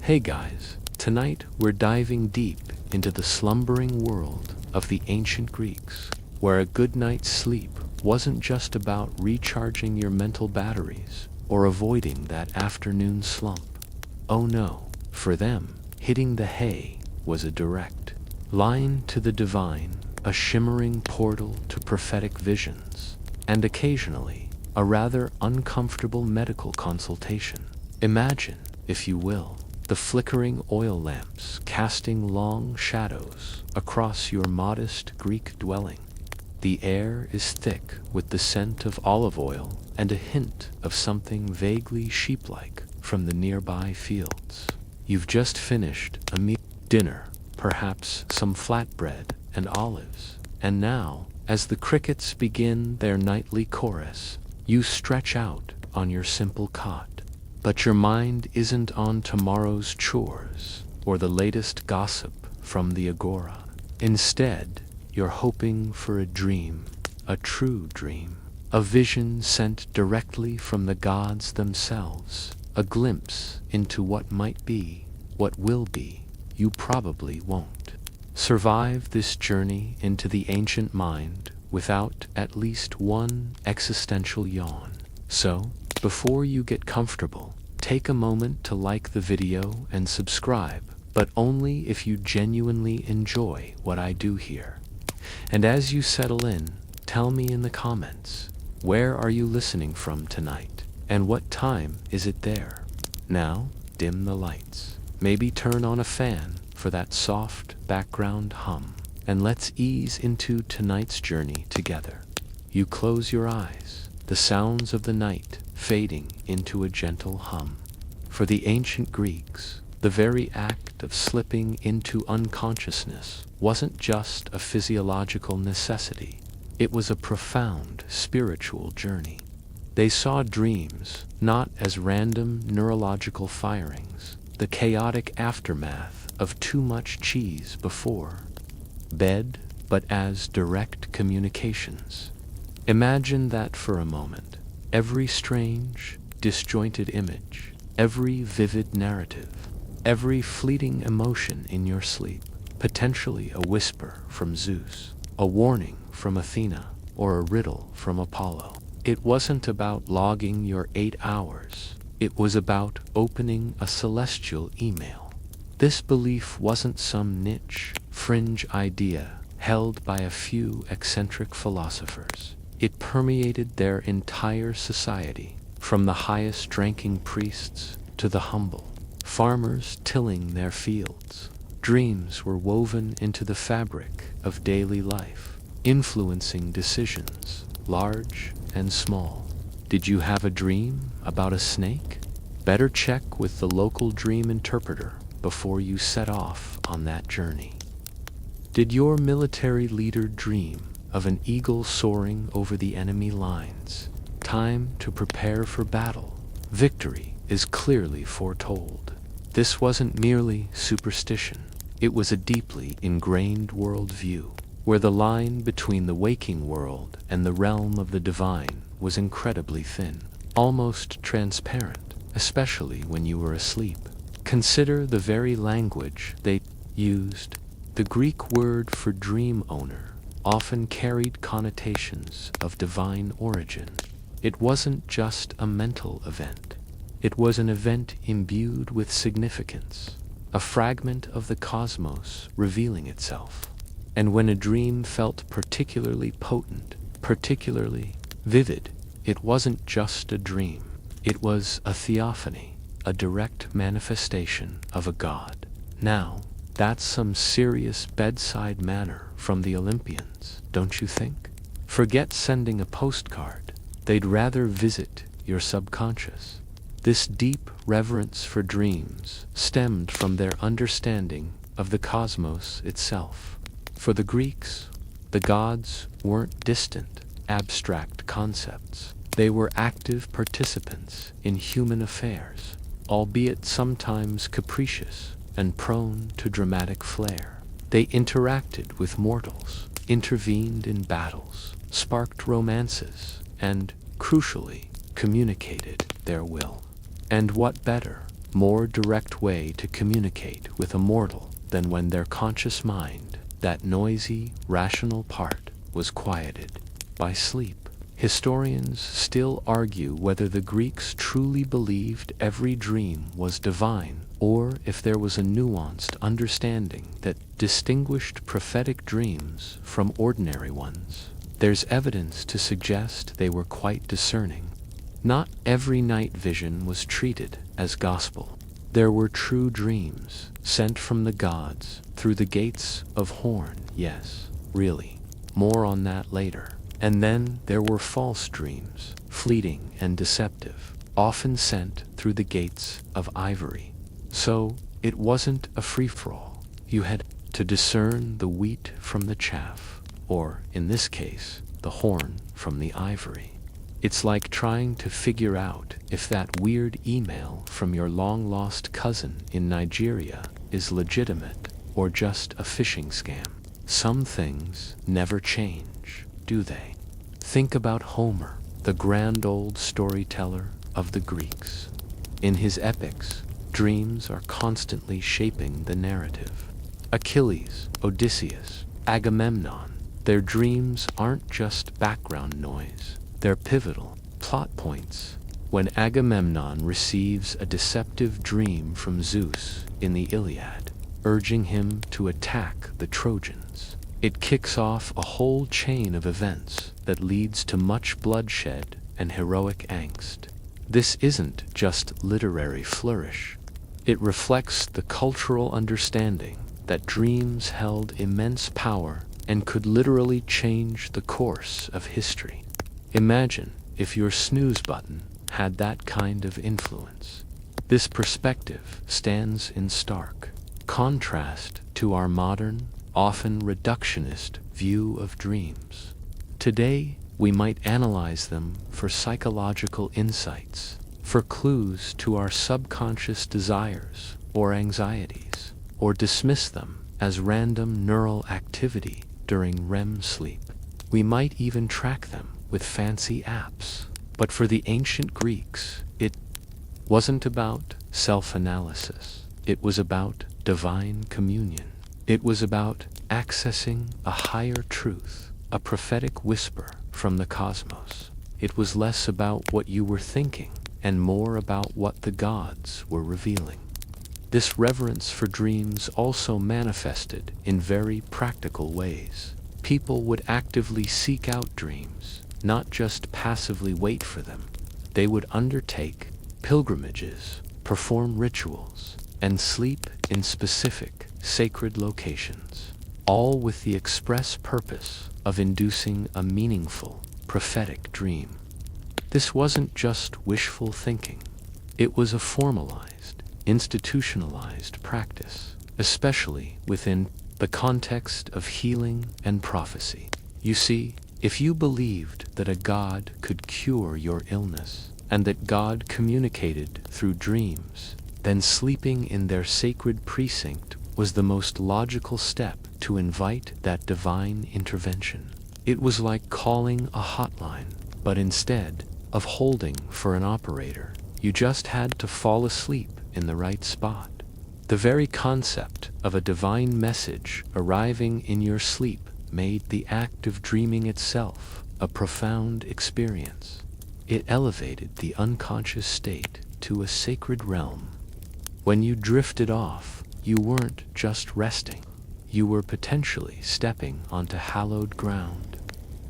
Hey guys, tonight we're diving deep into the slumbering world of the ancient Greeks, where a good night's sleep wasn't just about recharging your mental batteries or avoiding that afternoon slump. Oh no, for them, hitting the hay was a direct line to the divine, a shimmering portal to prophetic visions, and occasionally a rather uncomfortable medical consultation. Imagine, if you will, the flickering oil lamps casting long shadows across your modest Greek dwelling. The air is thick with the scent of olive oil and a hint of something vaguely sheep-like from the nearby fields. You've just finished a dinner, perhaps some flatbread and olives, and now, as the crickets begin their nightly chorus, you stretch out on your simple cot. But your mind isn't on tomorrow's chores or the latest gossip from the agora. Instead, you're hoping for a dream, a true dream, a vision sent directly from the gods themselves, a glimpse into what might be, what will be. You probably won't survive this journey into the ancient mind without at least one existential yawn. So, before you get comfortable, take a moment to like the video and subscribe, but only if you genuinely enjoy what I do here. And as you settle in, tell me in the comments, where are you listening from tonight, and what time is it there? Now, dim the lights. Maybe turn on a fan for that soft background hum, and let's ease into tonight's journey together. You close your eyes, the sounds of the night fading into a gentle hum. For the ancient Greeks, the very act of slipping into unconsciousness wasn't just a physiological necessity. It was a profound spiritual journey. They saw dreams not as random neurological firings, the chaotic aftermath of too much cheese before bed, but as direct communications. Imagine that for a moment. Every strange, disjointed image, every vivid narrative, every fleeting emotion in your sleep, potentially a whisper from Zeus, a warning from Athena, or a riddle from Apollo. It wasn't about logging your 8 hours. It was about opening a celestial email. This belief wasn't some niche, fringe idea held by a few eccentric philosophers. It permeated their entire society, from the highest-ranking priests to the humble farmers tilling their fields. Dreams were woven into the fabric of daily life, influencing decisions, large and small. Did you have a dream about a snake? Better check with the local dream interpreter before you set off on that journey. Did your military leader dream of an eagle soaring over the enemy lines? Time to prepare for battle. Victory is clearly foretold. This wasn't merely superstition. It was a deeply ingrained worldview, where the line between the waking world and the realm of the divine was incredibly thin, almost transparent, especially when you were asleep. Consider the very language they used. The Greek word for dream owner often carried connotations of divine origin. It wasn't just a mental event. It was an event imbued with significance, a fragment of the cosmos revealing itself. And when a dream felt particularly potent, particularly vivid, it wasn't just a dream. It was a theophany, a direct manifestation of a god. Now, that's some serious bedside manner from the Olympians, don't you think? Forget sending a postcard. They'd rather visit your subconscious. This deep reverence for dreams stemmed from their understanding of the cosmos itself. For the Greeks, the gods weren't distant, abstract concepts. They were active participants in human affairs, albeit sometimes capricious and prone to dramatic flair. They interacted with mortals, intervened in battles, sparked romances, and, crucially, communicated their will. And what better, more direct way to communicate with a mortal than when their conscious mind, that noisy, rational part, was quieted by sleep. Historians still argue whether the Greeks truly believed every dream was divine, or if there was a nuanced understanding that distinguished prophetic dreams from ordinary ones. There's evidence to suggest they were quite discerning. Not every night vision was treated as gospel. There were true dreams, sent from the gods, through the gates of horn, yes, really. More on that later. And then there were false dreams, fleeting and deceptive, often sent through the gates of ivory. So, it wasn't a free-for-all. You had to discern the wheat from the chaff, or, in this case, the horn from the ivory. It's like trying to figure out if that weird email from your long-lost cousin in Nigeria is legitimate or just a phishing scam. Some things never change, do they? Think about Homer, the grand old storyteller of the Greeks. In his epics, dreams are constantly shaping the narrative. Achilles, Odysseus, Agamemnon, their dreams aren't just background noise. They're pivotal plot points. When Agamemnon receives a deceptive dream from Zeus in the Iliad, urging him to attack the Trojans, it kicks off a whole chain of events that leads to much bloodshed and heroic angst. This isn't just literary flourish. It reflects the cultural understanding that dreams held immense power and could literally change the course of history. Imagine if your snooze button had that kind of influence. This perspective stands in stark contrast to our modern, often reductionist view of dreams. Today, we might analyze them for psychological insights, for clues to our subconscious desires or anxieties, or dismiss them as random neural activity during REM sleep. We might even track them with fancy apps. But for the ancient Greeks, it wasn't about self-analysis. It was about divine communion. It was about accessing a higher truth, a prophetic whisper from the cosmos. It was less about what you were thinking and more about what the gods were revealing. This reverence for dreams also manifested in very practical ways. People would actively seek out dreams, not just passively wait for them. They would undertake pilgrimages, perform rituals, and sleep in specific, sacred locations, all with the express purpose of inducing a meaningful, prophetic dream. This wasn't just wishful thinking. It was a formalized, institutionalized practice, especially within the context of healing and prophecy. You see, if you believed that a god could cure your illness, and that God communicated through dreams, then sleeping in their sacred precinct was the most logical step to invite that divine intervention. It was like calling a hotline, but instead of holding for an operator, you just had to fall asleep in the right spot. The very concept of a divine message arriving in your sleep made the act of dreaming itself a profound experience. It elevated the unconscious state to a sacred realm. When you drifted off, you weren't just resting. You were potentially stepping onto hallowed ground.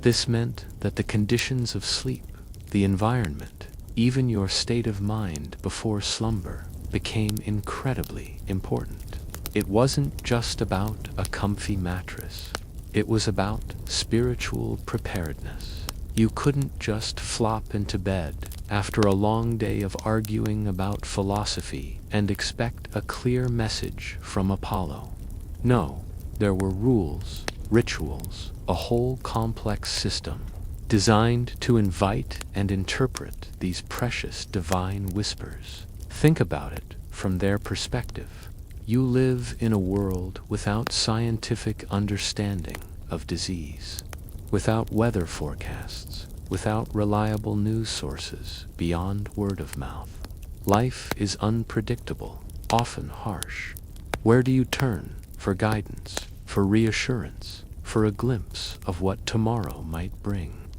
This meant that the conditions of sleep, the environment, even your state of mind before slumber, became incredibly important. It wasn't just about a comfy mattress. It was about spiritual preparedness. You couldn't just flop into bed after a long day of arguing about philosophy and expect a clear message from Apollo. No, there were rules, rituals, a whole complex system designed to invite and interpret these precious divine whispers. Think about it from their perspective. You live in a world without scientific understanding of disease, without weather forecasts, without reliable news sources beyond word of mouth. Life is unpredictable, often harsh. Where do you turn for guidance, for reassurance, for a glimpse of what tomorrow might bring?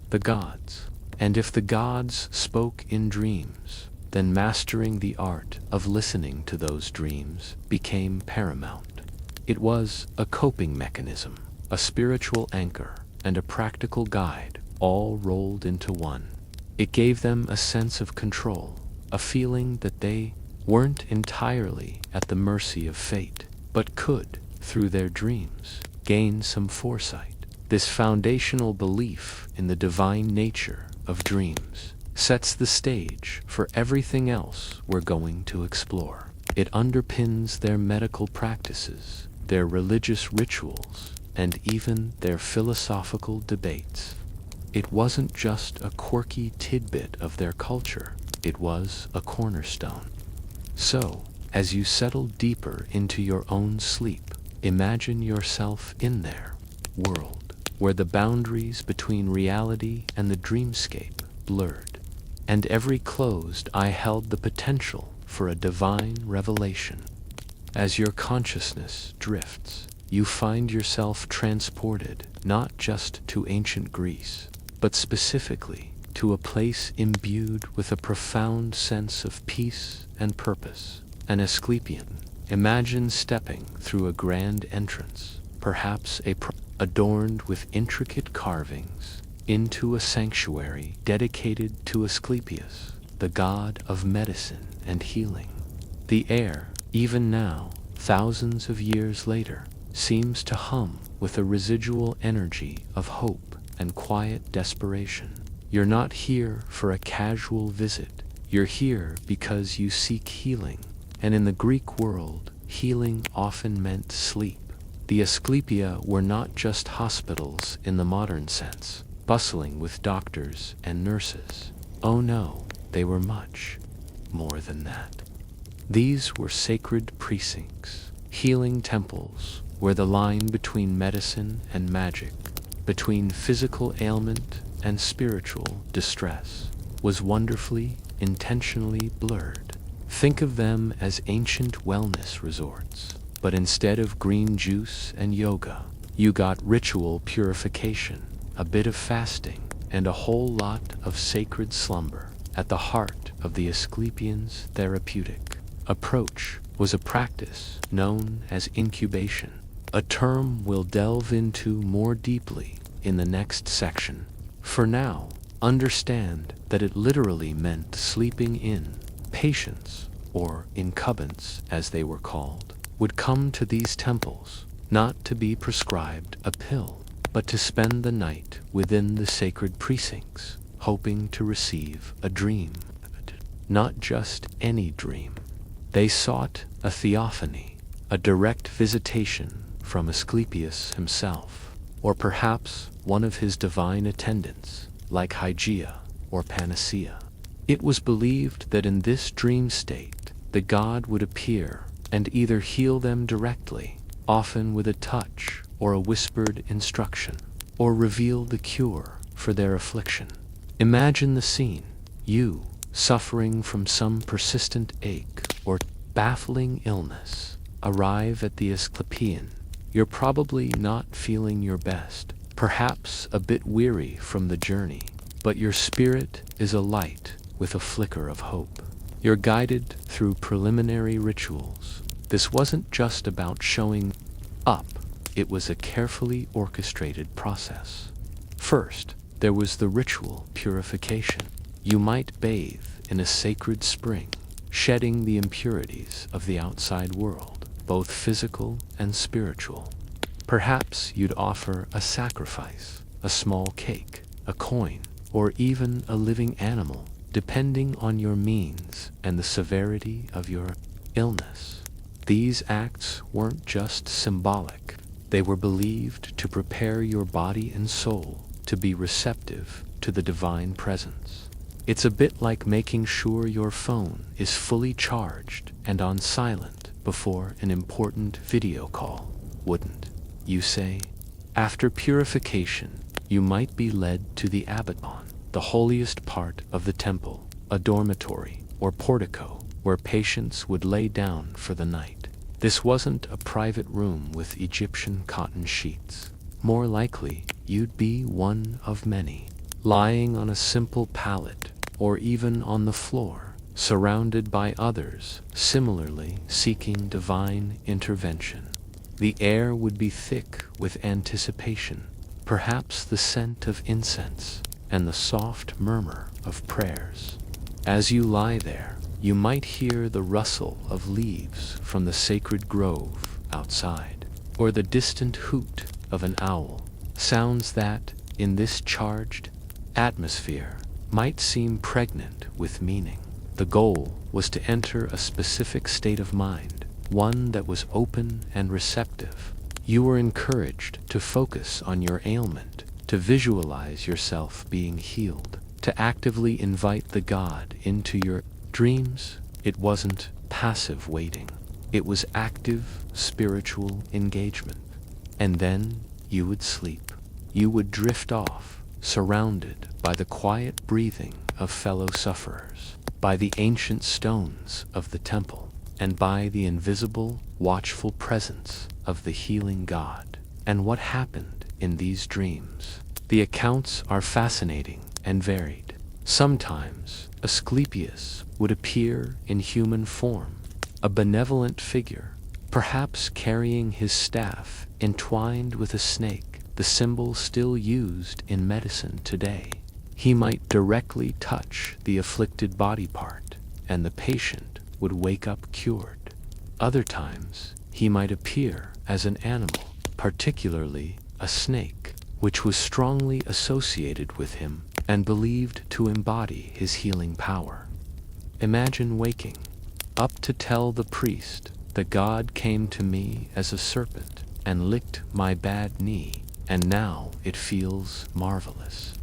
The gods. And if the gods spoke in dreams, then mastering the art of listening to those dreams became paramount. It was a coping mechanism, a spiritual anchor, and a practical guide, all rolled into one. It gave them a sense of control, a feeling that they weren't entirely at the mercy of fate, but could, through their dreams, gain some foresight. This foundational belief in the divine nature of dreams sets the stage for everything else we're going to explore. It underpins their medical practices, their religious rituals, and even their philosophical debates. It wasn't just a quirky tidbit of their culture, it was a cornerstone. So, as you settle deeper into your own sleep, imagine yourself in their world, where the boundaries between reality and the dreamscape blurred, and every closed eye held the potential for a divine revelation. As your consciousness drifts, you find yourself transported not just to ancient Greece, but specifically to a place imbued with a profound sense of peace and purpose. An Asclepian. Imagine stepping through a grand entrance, perhaps adorned with intricate carvings, into a sanctuary dedicated to Asclepius, the god of medicine and healing. The air, even now, thousands of years later, seems to hum with a residual energy of hope and quiet desperation. You're not here for a casual visit. You're here because you seek healing. And in the Greek world, healing often meant sleep. The Asclepia were not just hospitals in the modern sense, bustling with doctors and nurses. Oh no, they were much more than that. These were sacred precincts, healing temples, where the line between medicine and magic, between physical ailment and spiritual distress, was wonderfully, intentionally blurred. Think of them as ancient wellness resorts, but instead of green juice and yoga, you got ritual purification, a bit of fasting, and a whole lot of sacred slumber. At the heart of the Asclepians' therapeutic approach was a practice known as incubation, a term we'll delve into more deeply in the next section. For now, understand that it literally meant sleeping in. Patients, or incubants as they were called, would come to these temples, not to be prescribed a pill, but to spend the night within the sacred precincts, hoping to receive a dream. Not just any dream. They sought a theophany, a direct visitation from Asclepius himself, or perhaps one of his divine attendants, like Hygeia or Panacea. It was believed that in this dream state, the god would appear and either heal them directly, often with a touch or a whispered instruction, or reveal the cure for their affliction. Imagine the scene. You, suffering from some persistent ache or baffling illness, arrive at the Asclepian. You're probably not feeling your best, perhaps a bit weary from the journey, but your spirit is alight with a flicker of hope. You're guided through preliminary rituals. This wasn't just about showing up, it was a carefully orchestrated process. First, there was the ritual purification. You might bathe in a sacred spring, shedding the impurities of the outside world, both physical and spiritual. Perhaps you'd offer a sacrifice, a small cake, a coin, or even a living animal, depending on your means and the severity of your illness. These acts weren't just symbolic. They were believed to prepare your body and soul to be receptive to the divine presence. It's a bit like making sure your phone is fully charged and on silent before an important video call, wouldn't you say? After purification, you might be led to the abaton, the holiest part of the temple, a dormitory or portico, where patients would lay down for the night. This wasn't a private room with Egyptian cotton sheets. More likely, you'd be one of many, lying on a simple pallet or even on the floor, surrounded by others similarly seeking divine intervention. The air would be thick with anticipation, perhaps the scent of incense and the soft murmur of prayers. As you lie there, you might hear the rustle of leaves from the sacred grove outside, or the distant hoot of an owl, sounds that, in this charged atmosphere, might seem pregnant with meaning. The goal was to enter a specific state of mind, one that was open and receptive. You were encouraged to focus on your ailment, to visualize yourself being healed, to actively invite the God into your dreams. It wasn't passive waiting. It was active spiritual engagement. And then you would sleep. You would drift off, surrounded by the quiet breathing of fellow sufferers, by the ancient stones of the temple, and by the invisible, watchful presence of the healing God. And what happened in these dreams? The accounts are fascinating and varied. Sometimes Asclepius would appear in human form, a benevolent figure, perhaps carrying his staff entwined with a snake, the symbol still used in medicine today. He might directly touch the afflicted body part, and the patient would wake up cured. Other times, he might appear as an animal, particularly a snake, which was strongly associated with him and believed to embody his healing power. Imagine waking up to tell the priest that God came to me as a serpent and licked my bad knee, and now it feels marvelous.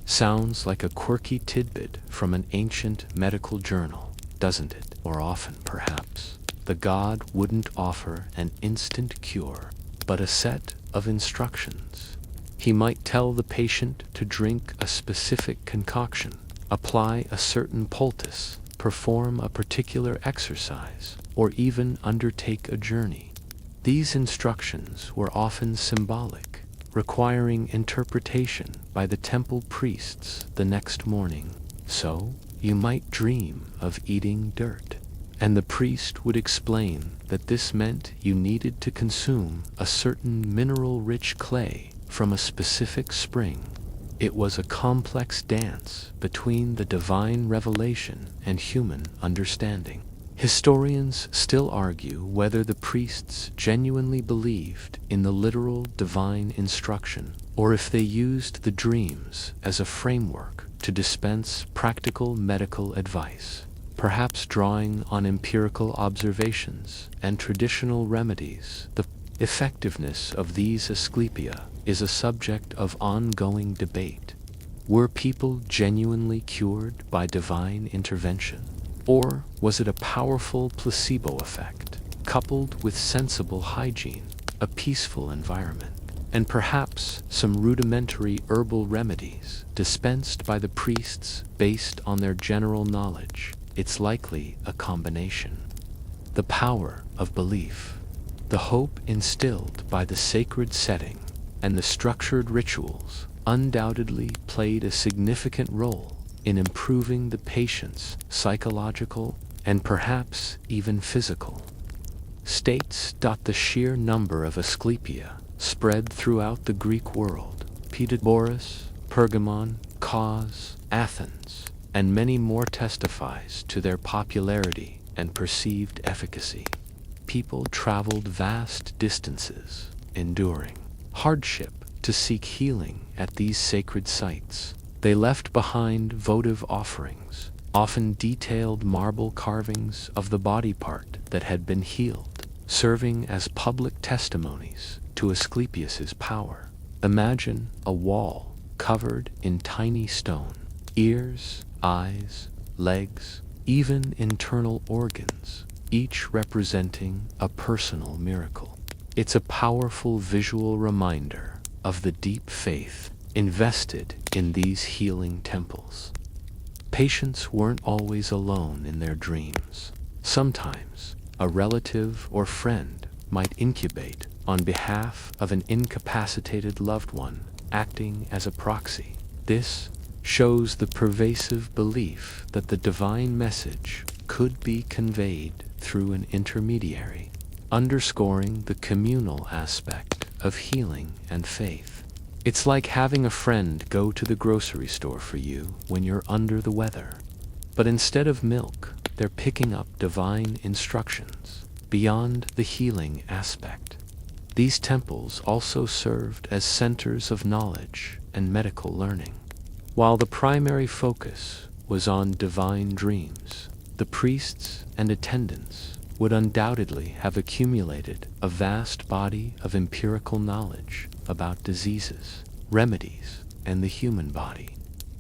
Sounds like a quirky tidbit from an ancient medical journal, doesn't it? Or often, perhaps, the God wouldn't offer an instant cure, but a set of instructions. He might tell the patient to drink a specific concoction, apply a certain poultice, perform a particular exercise, or even undertake a journey. These instructions were often symbolic, requiring interpretation by the temple priests the next morning. So, you might dream of eating dirt, and the priest would explain that this meant you needed to consume a certain mineral-rich clay from a specific spring. It was a complex dance between the divine revelation and human understanding. Historians still argue whether the priests genuinely believed in the literal divine instruction, or if they used the dreams as a framework to dispense practical medical advice, perhaps drawing on empirical observations and traditional remedies. The effectiveness of these Asclepia is a subject of ongoing debate. Were people genuinely cured by divine intervention? Or was it a powerful placebo effect, coupled with sensible hygiene, a peaceful environment, and perhaps some rudimentary herbal remedies dispensed by the priests based on their general knowledge? It's likely a combination. The power of belief, the hope instilled by the sacred setting, and the structured rituals undoubtedly played a significant role in improving the patient's psychological and perhaps even physical states. The sheer number of Asclepia spread throughout the Greek world, Pitagoras, Pergamon, Kos, Athens, and many more testifies to their popularity and perceived efficacy. People traveled vast distances, enduring hardship to seek healing at these sacred sites. They left behind votive offerings, often detailed marble carvings of the body part that had been healed, serving as public testimonies to Asclepius's power. Imagine a wall covered in tiny stone, ears, eyes, legs, even internal organs, each representing a personal miracle. It's a powerful visual reminder of the deep faith invested in these healing temples. Patients weren't always alone in their dreams. Sometimes, a relative or friend might incubate on behalf of an incapacitated loved one, acting as a proxy. This shows the pervasive belief that the divine message could be conveyed through an intermediary, underscoring the communal aspect of healing and faith. It's like having a friend go to the grocery store for you when you're under the weather. But instead of milk, they're picking up divine instructions beyond the healing aspect. These temples also served as centers of knowledge and medical learning. While the primary focus was on divine dreams, the priests and attendants would undoubtedly have accumulated a vast body of empirical knowledge about diseases, remedies, and the human body.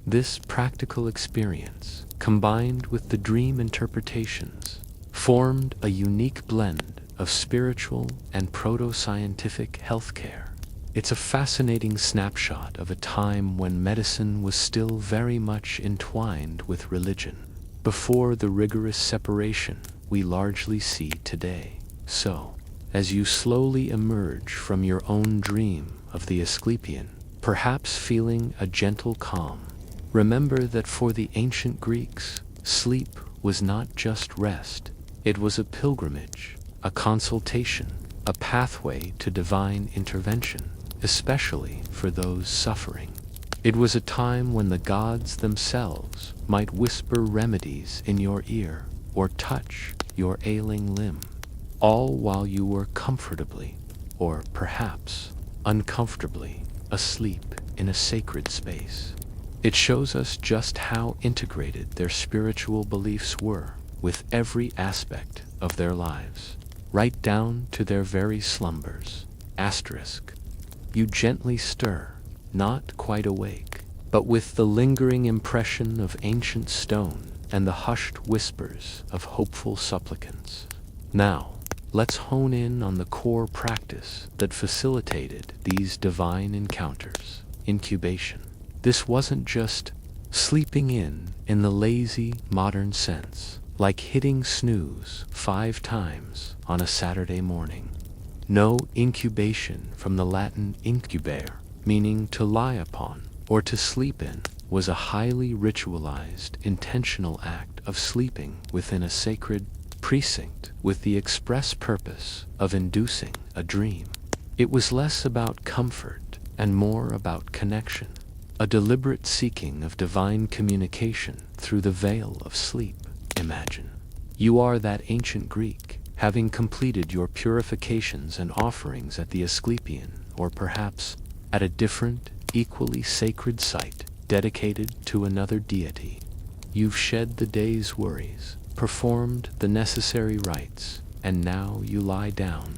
This practical experience, combined with the dream interpretations, formed a unique blend of spiritual and proto-scientific healthcare. It's a fascinating snapshot of a time when medicine was still very much entwined with religion, before the rigorous separation we largely see today. So, as you slowly emerge from your own dream of the Asclepian, perhaps feeling a gentle calm, remember that for the ancient Greeks, sleep was not just rest. It was a pilgrimage, a consultation, a pathway to divine intervention, especially for those suffering. It was a time when the gods themselves might whisper remedies in your ear or touch your ailing limb, all while you were comfortably, or perhaps uncomfortably, asleep in a sacred space. It shows us just how integrated their spiritual beliefs were with every aspect of their lives, right down to their very slumbers. Asterisk. You gently stir, not quite awake, but with the lingering impression of ancient stone and the hushed whispers of hopeful supplicants. Now, let's hone in on the core practice that facilitated these divine encounters: incubation. This wasn't just sleeping in the lazy, modern sense, like hitting snooze 5 times on a Saturday morning. No, incubation, from the Latin incubare, meaning to lie upon or to sleep in, was a highly ritualized, intentional act of sleeping within a sacred precinct with the express purpose of inducing a dream. It was less about comfort and more about connection, a deliberate seeking of divine communication through the veil of sleep. Imagine you are that ancient Greek, having completed your purifications and offerings at the Asclepian, or perhaps at a different, equally sacred site dedicated to another deity. You've shed the day's worries, performed the necessary rites, and now you lie down.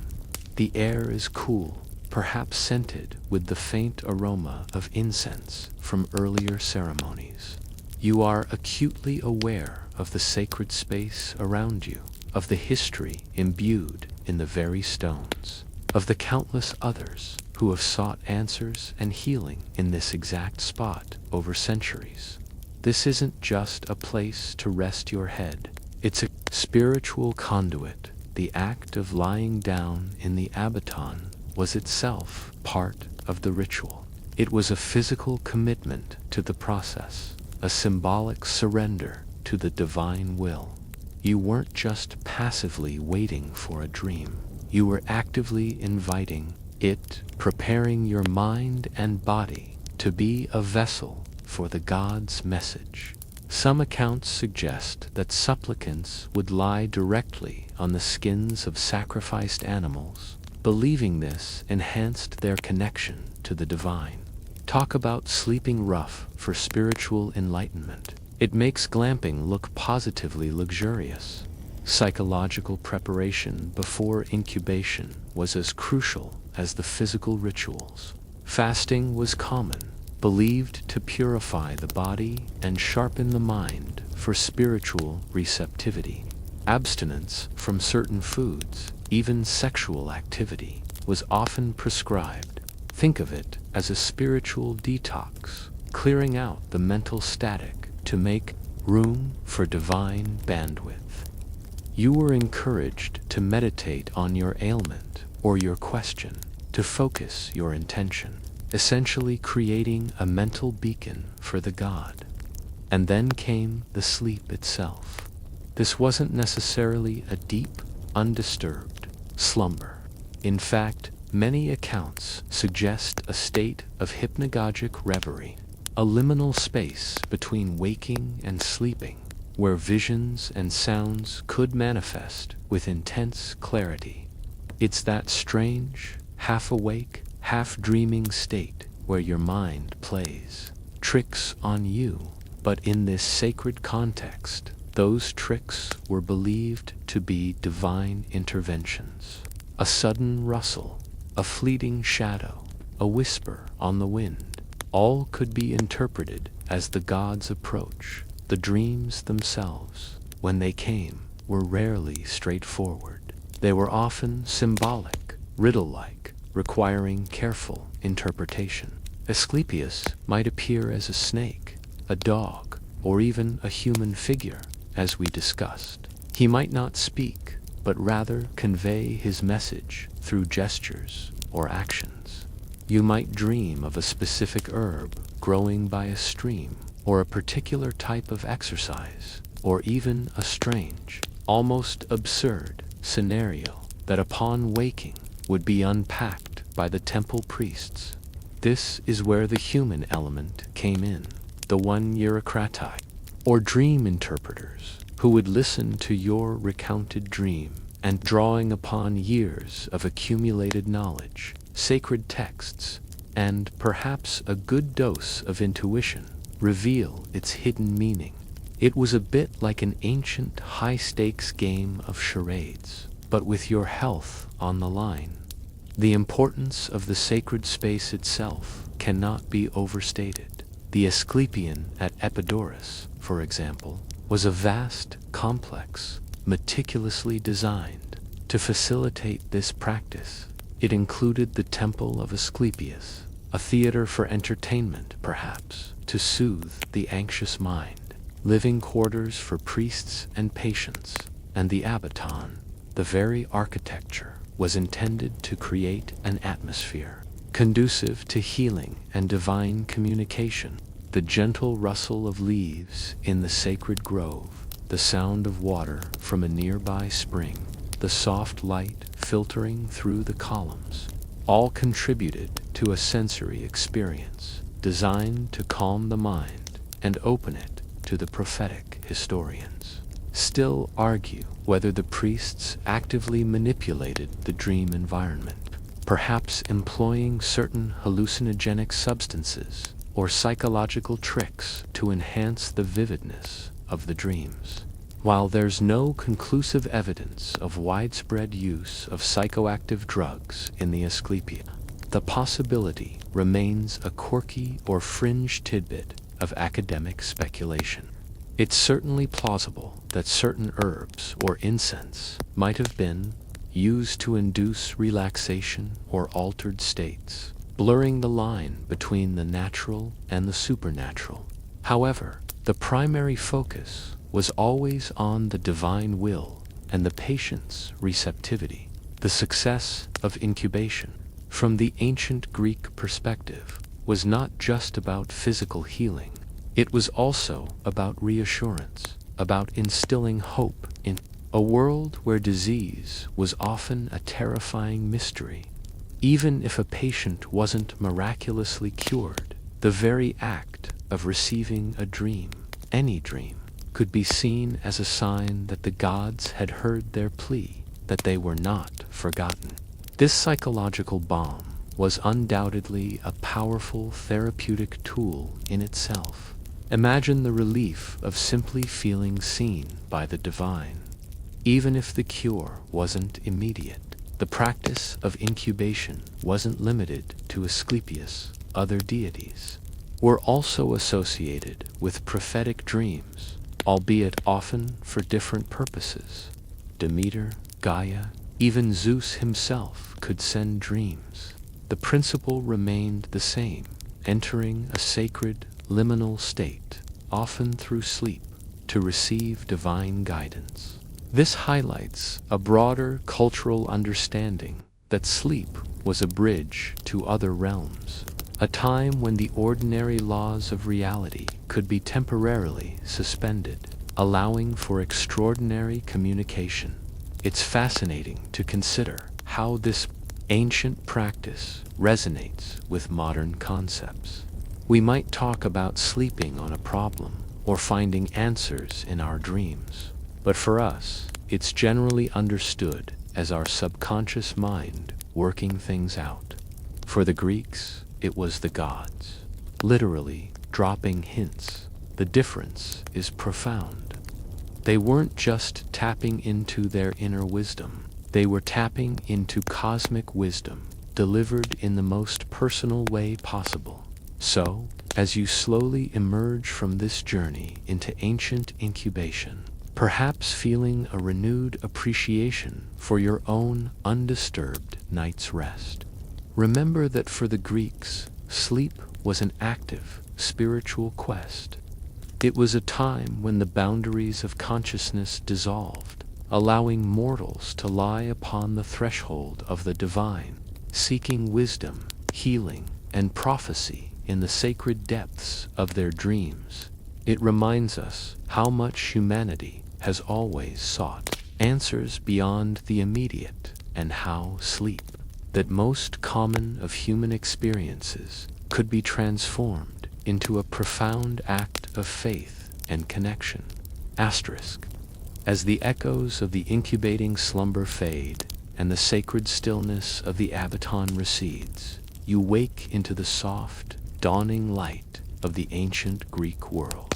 The air is cool, perhaps scented with the faint aroma of incense from earlier ceremonies. You are acutely aware of the sacred space around you, of the history imbued in the very stones, of the countless others who have sought answers and healing in this exact spot over centuries. This isn't just a place to rest your head. It's a spiritual conduit. The act of lying down in the abaton was itself part of the ritual. It was a physical commitment to the process, a symbolic surrender to the divine will. You weren't just passively waiting for a dream. You were actively inviting it, preparing your mind and body to be a vessel for the God's message. Some accounts suggest that supplicants would lie directly on the skins of sacrificed animals, believing this enhanced their connection to the divine. Talk about sleeping rough for spiritual enlightenment. It makes glamping look positively luxurious. Psychological preparation before incubation was as crucial as the physical rituals. Fasting was common, believed to purify the body and sharpen the mind for spiritual receptivity. Abstinence from certain foods, even sexual activity, was often prescribed. Think of it as a spiritual detox, clearing out the mental static to make room for divine bandwidth. You were encouraged to meditate on your ailment or your question, to focus your intention, essentially creating a mental beacon for the god. And then came the sleep itself. This wasn't necessarily a deep, undisturbed slumber. In fact, many accounts suggest a state of hypnagogic reverie, a liminal space between waking and sleeping, where visions and sounds could manifest with intense clarity. It's that strange, half-awake, half-dreaming state where your mind plays tricks on you, but in this sacred context, those tricks were believed to be divine interventions. A sudden rustle, a fleeting shadow, a whisper on the wind, all could be interpreted as the gods' approach. The dreams themselves, when they came, were rarely straightforward. They were often symbolic, riddle-like, requiring careful interpretation. Asclepius might appear as a snake, a dog, or even a human figure, as we discussed. He might not speak, but rather convey his message through gestures or actions. You might dream of a specific herb growing by a stream, or a particular type of exercise, or even a strange, almost absurd scenario that upon waking would be unpacked by the temple priests. This is where the human element came in, the one Eurocrati, or dream interpreters, who would listen to your recounted dream and, drawing upon years of accumulated knowledge, sacred texts, and perhaps a good dose of intuition, reveal its hidden meaning. It was a bit like an ancient high-stakes game of charades, but with your health on the line. The importance of the sacred space itself cannot be overstated. The Asclepian at Epidaurus, for example, was a vast, complex, meticulously designed to facilitate this practice. It included the Temple of Asclepius, a theater for entertainment, perhaps, to soothe the anxious mind, living quarters for priests and patients, and the abaton. The very architecture was intended to create an atmosphere conducive to healing and divine communication. The gentle rustle of leaves in the sacred grove, the sound of water from a nearby spring, the soft light filtering through the columns, all contributed to a sensory experience designed to calm the mind and open it to the prophetic. Historians still argue whether the priests actively manipulated the dream environment, perhaps employing certain hallucinogenic substances or psychological tricks to enhance the vividness of the dreams. While there's no conclusive evidence of widespread use of psychoactive drugs in the Asclepia, the possibility remains a quirky or fringe tidbit of academic speculation. It's certainly plausible that certain herbs or incense might have been used to induce relaxation or altered states, blurring the line between the natural and the supernatural. However, the primary focus was always on the divine will and the patient's receptivity. The success of incubation, from the ancient Greek perspective, was not just about physical healing. It was also about reassurance, about instilling hope in a world where disease was often a terrifying mystery. Even if a patient wasn't miraculously cured, the very act of receiving a dream, any dream, could be seen as a sign that the gods had heard their plea, that they were not forgotten. This psychological balm was undoubtedly a powerful therapeutic tool in itself. Imagine the relief of simply feeling seen by the divine. Even if the cure wasn't immediate, the practice of incubation wasn't limited to Asclepius. Other deities were also associated with prophetic dreams, albeit often for different purposes. Demeter, Gaia, even Zeus himself could send dreams. The principle remained the same, entering a sacred, liminal state, often through sleep. to receive divine guidance. This highlights a broader cultural understanding that sleep was a bridge to other realms, a time when the ordinary laws of reality could be temporarily suspended, allowing for extraordinary communication. It's fascinating to consider how this ancient practice resonates with modern concepts. We might talk about sleeping on a problem or finding answers in our dreams, but for us, it's generally understood as our subconscious mind working things out. For the Greeks, it was the gods, literally dropping hints. The difference is profound. They weren't just tapping into their inner wisdom, they were tapping into cosmic wisdom, delivered in the most personal way possible. So, as you slowly emerge from this journey into ancient incubation, perhaps feeling a renewed appreciation for your own undisturbed night's rest, remember that for the Greeks, sleep was an active, spiritual quest. It was a time when the boundaries of consciousness dissolved, allowing mortals to lie upon the threshold of the divine, seeking wisdom, healing, and prophecy in the sacred depths of their dreams. It reminds us how much humanity has always sought answers beyond the immediate, and how sleep, that most common of human experiences, could be transformed into a profound act of faith and connection. Asterisk. As the echoes of the incubating slumber fade and the sacred stillness of the abaton recedes, you wake into the soft, dawning light of the ancient Greek world.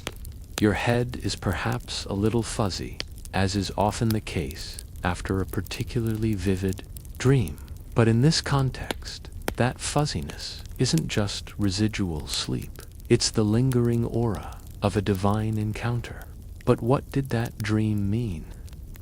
Your head is perhaps a little fuzzy, as is often the case after a particularly vivid dream. But in this context, that fuzziness isn't just residual sleep. It's the lingering aura of a divine encounter. But what did that dream mean?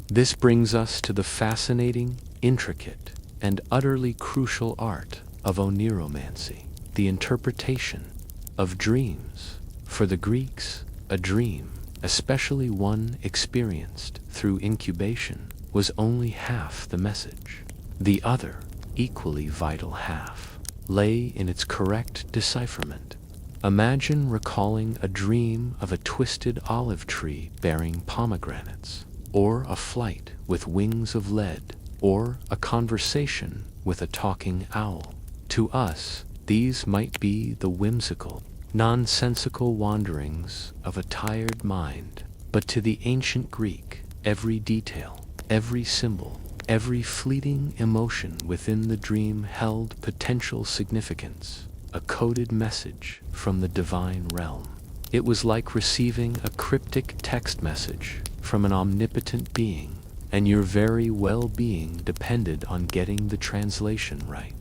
This brings us to the fascinating, intricate, and utterly crucial art of oniromancy, the interpretation of dreams. For the Greeks, a dream, especially one experienced through incubation, was only half the message. The other, equally vital half, lay in its correct decipherment. Imagine recalling a dream of a twisted olive tree bearing pomegranates, or a flight with wings of lead, or a conversation with a talking owl. To us, these might be the whimsical, nonsensical wanderings of a tired mind, but to the ancient Greek, every detail, every symbol, every fleeting emotion within the dream held potential significance, a coded message from the divine realm. It was like receiving a cryptic text message from an omnipotent being, and your very well-being depended on getting the translation right.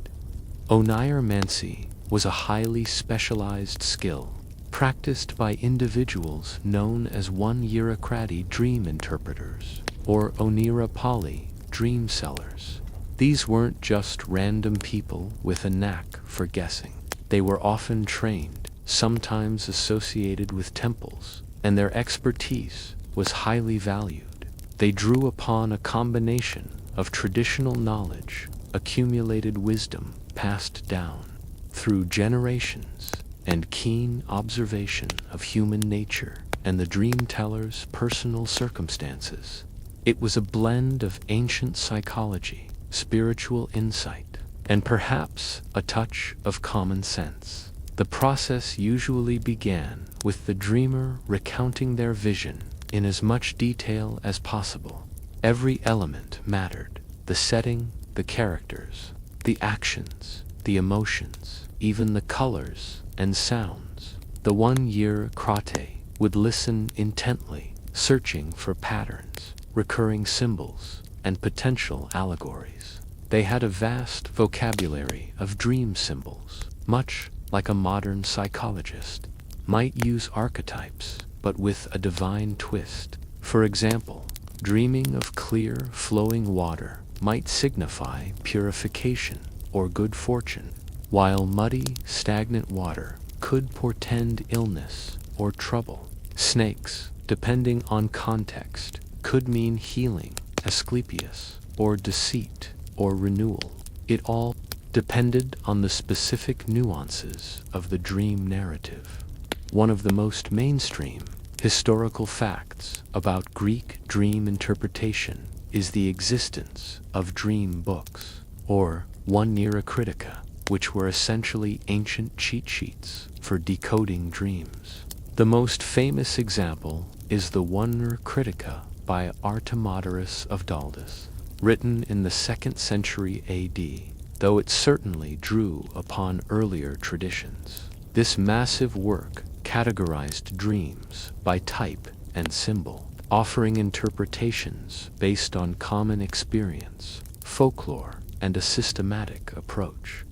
Oniromancy was a highly specialized skill, practiced by individuals known as one-yearokrati dream interpreters, or onirapali dream sellers. These weren't just random people with a knack for guessing. They were often trained, sometimes associated with temples, and their expertise was highly valued. They drew upon a combination of traditional knowledge, accumulated wisdom passed down through generations, and keen observation of human nature and the dream teller's personal circumstances. It was a blend of ancient psychology, spiritual insight, and perhaps a touch of common sense. The process usually began with the dreamer recounting their vision in as much detail as possible. Every element mattered: the setting, the characters, the actions, the emotions, even the colors and sounds. The one-yearokrati would listen intently, searching for patterns, recurring symbols, and potential allegories. They had a vast vocabulary of dream symbols, much like a modern psychologist might use archetypes, but with a divine twist. For example, dreaming of clear, flowing water might signify purification or good fortune, while muddy, stagnant water could portend illness or trouble. Snakes, depending on context, could mean healing, Asclepius, or deceit, or renewal. It all depended on the specific nuances of the dream narrative. One of the most mainstream historical facts about Greek dream interpretation is the existence of dream books, or one-year critica, which were essentially ancient cheat sheets for decoding dreams. The most famous example is the One-year Critica by Artemidorus of Daldis, written in the 2nd century AD, though it certainly drew upon earlier traditions. This massive work categorized dreams by type and symbol, offering interpretations based on common experience, folklore, and a systematic approach.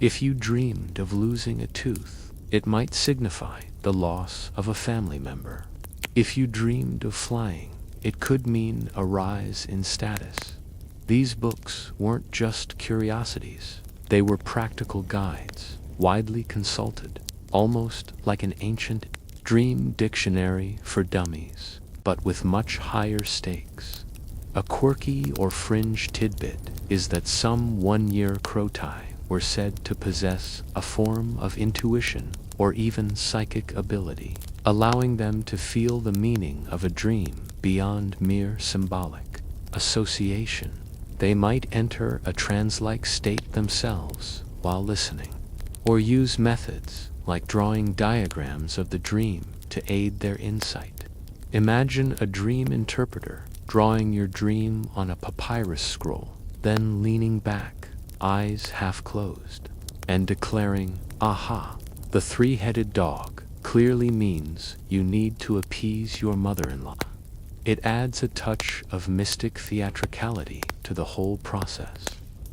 If you dreamed of losing a tooth, it might signify the loss of a family member. If you dreamed of flying, it could mean a rise in status. These books weren't just curiosities. They were practical guides, widely consulted, almost like an ancient dream dictionary for dummies, but with much higher stakes. A quirky or fringe tidbit is that some one-year croti were said to possess a form of intuition or even psychic ability, allowing them to feel the meaning of a dream beyond mere symbolic association. They might enter a trance-like state themselves while listening, or use methods like drawing diagrams of the dream to aid their insight. Imagine a dream interpreter drawing your dream on a papyrus scroll, then leaning back, eyes half closed, and declaring, "Aha, the three-headed dog clearly means you need to appease your mother-in-law." It adds a touch of mystic theatricality to the whole process.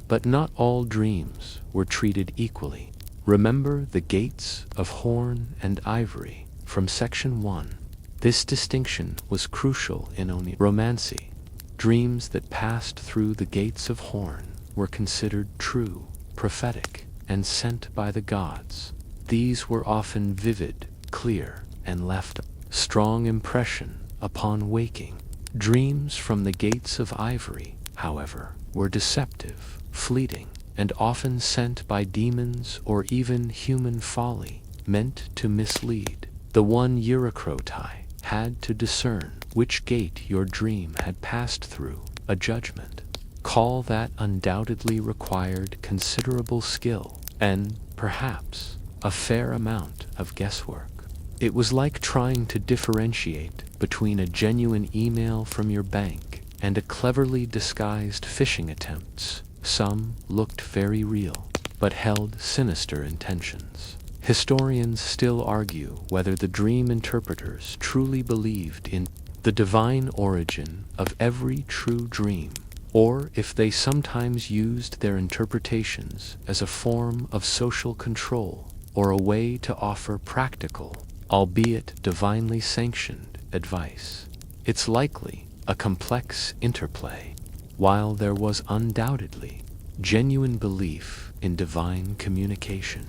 But not all dreams were treated equally. Remember the gates of horn and ivory from section 1. This distinction was crucial in romancy. Dreams that passed through the gates of horn were considered true, prophetic, and sent by the gods. These were often vivid, clear, and left a strong impression upon waking. Dreams from the gates of ivory, however, were deceptive, fleeting, and often sent by demons or even human folly, meant to mislead. The one-year croti had to discern which gate your dream had passed through, a judgment call that undoubtedly required considerable skill and, perhaps, a fair amount of guesswork. It was like trying to differentiate between a genuine email from your bank and a cleverly disguised phishing attempt. Some looked very real, but held sinister intentions. Historians still argue whether the dream interpreters truly believed in the divine origin of every true dream, or if they sometimes used their interpretations as a form of social control or a way to offer practical, albeit divinely sanctioned, advice. It's likely a complex interplay, while there was undoubtedly genuine belief in divine communication.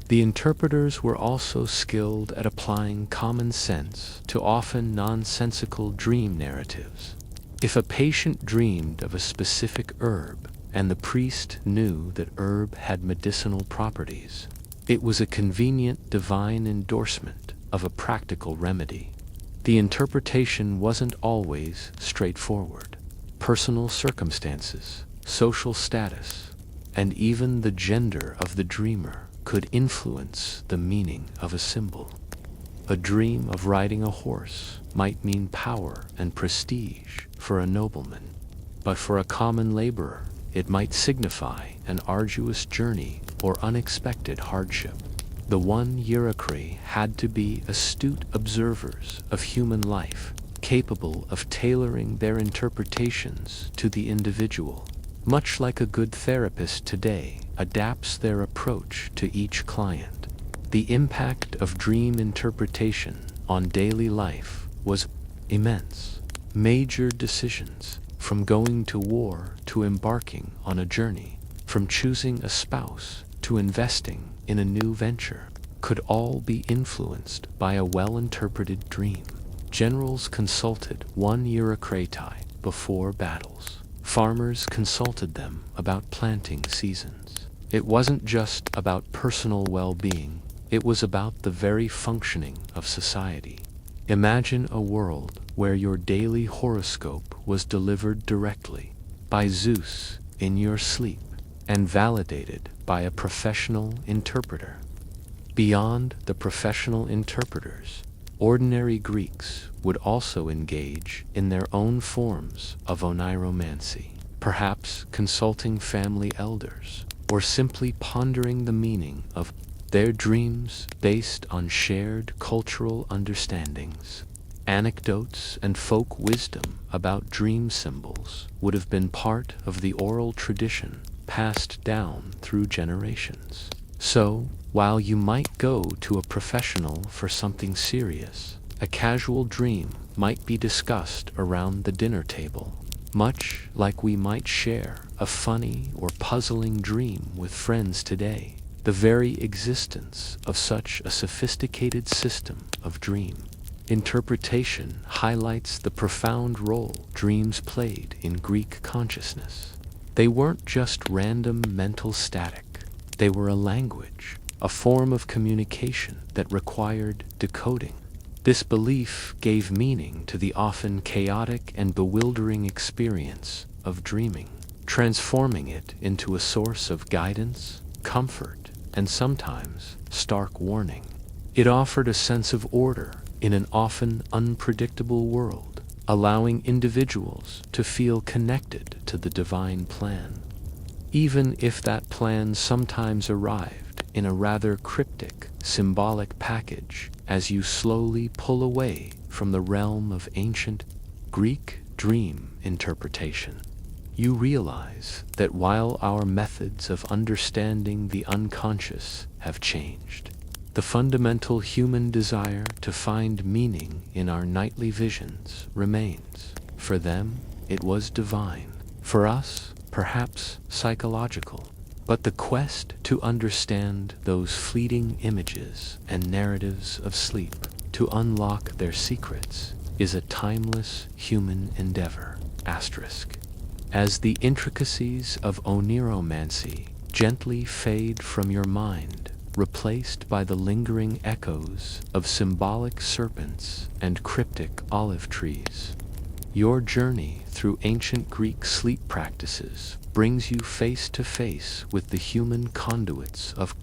The interpreters were also skilled at applying common sense to often nonsensical dream narratives. If a patient dreamed of a specific herb, and the priest knew that herb had medicinal properties, it was a convenient divine endorsement of a practical remedy. The interpretation wasn't always straightforward. Personal circumstances, social status, and even the gender of the dreamer could influence the meaning of a symbol. A dream of riding a horse might mean power and prestige for a nobleman, but for a common laborer, it might signify an arduous journey or unexpected hardship. The one-year had to be astute observers of human life, capable of tailoring their interpretations to the individual, much like a good therapist today adapts their approach to each client. The impact of dream interpretation on daily life was immense. Major decisions, from going to war to embarking on a journey, from choosing a spouse to investing in a new venture, could all be influenced by a well-interpreted dream. Generals consulted one Eurycratae before battles. Farmers consulted them about planting seasons. It wasn't just about personal well-being, it was about the very functioning of society. Imagine a world where your daily horoscope was delivered directly by Zeus in your sleep and validated by a professional interpreter. Beyond the professional interpreters, ordinary Greeks would also engage in their own forms of oniromancy, perhaps consulting family elders, or simply pondering the meaning of their dreams based on shared cultural understandings. Anecdotes and folk wisdom about dream symbols would have been part of the oral tradition passed down through generations. So, while you might go to a professional for something serious, a casual dream might be discussed around the dinner table, much like we might share a funny or puzzling dream with friends today. The very existence of such a sophisticated system of dream interpretation highlights the profound role dreams played in Greek consciousness. They weren't just random mental static. They were a language, a form of communication that required decoding. This belief gave meaning to the often chaotic and bewildering experience of dreaming, transforming it into a source of guidance, comfort, and sometimes stark warning. It offered a sense of order in an often unpredictable world, allowing individuals to feel connected to the divine plan, even if that plan sometimes arrived in a rather cryptic, symbolic package as you slowly pull away from the realm of ancient Greek dream interpretation. You realize that while our methods of understanding the unconscious have changed, the fundamental human desire to find meaning in our nightly visions remains. For them, it was divine. For us, perhaps psychological. But the quest to understand those fleeting images and narratives of sleep, to unlock their secrets, is a timeless human endeavor. As the intricacies of oniromancy gently fade from your mind, replaced by the lingering echoes of symbolic serpents and cryptic olive trees, your journey through ancient Greek sleep practices brings you face to face with the human conduits of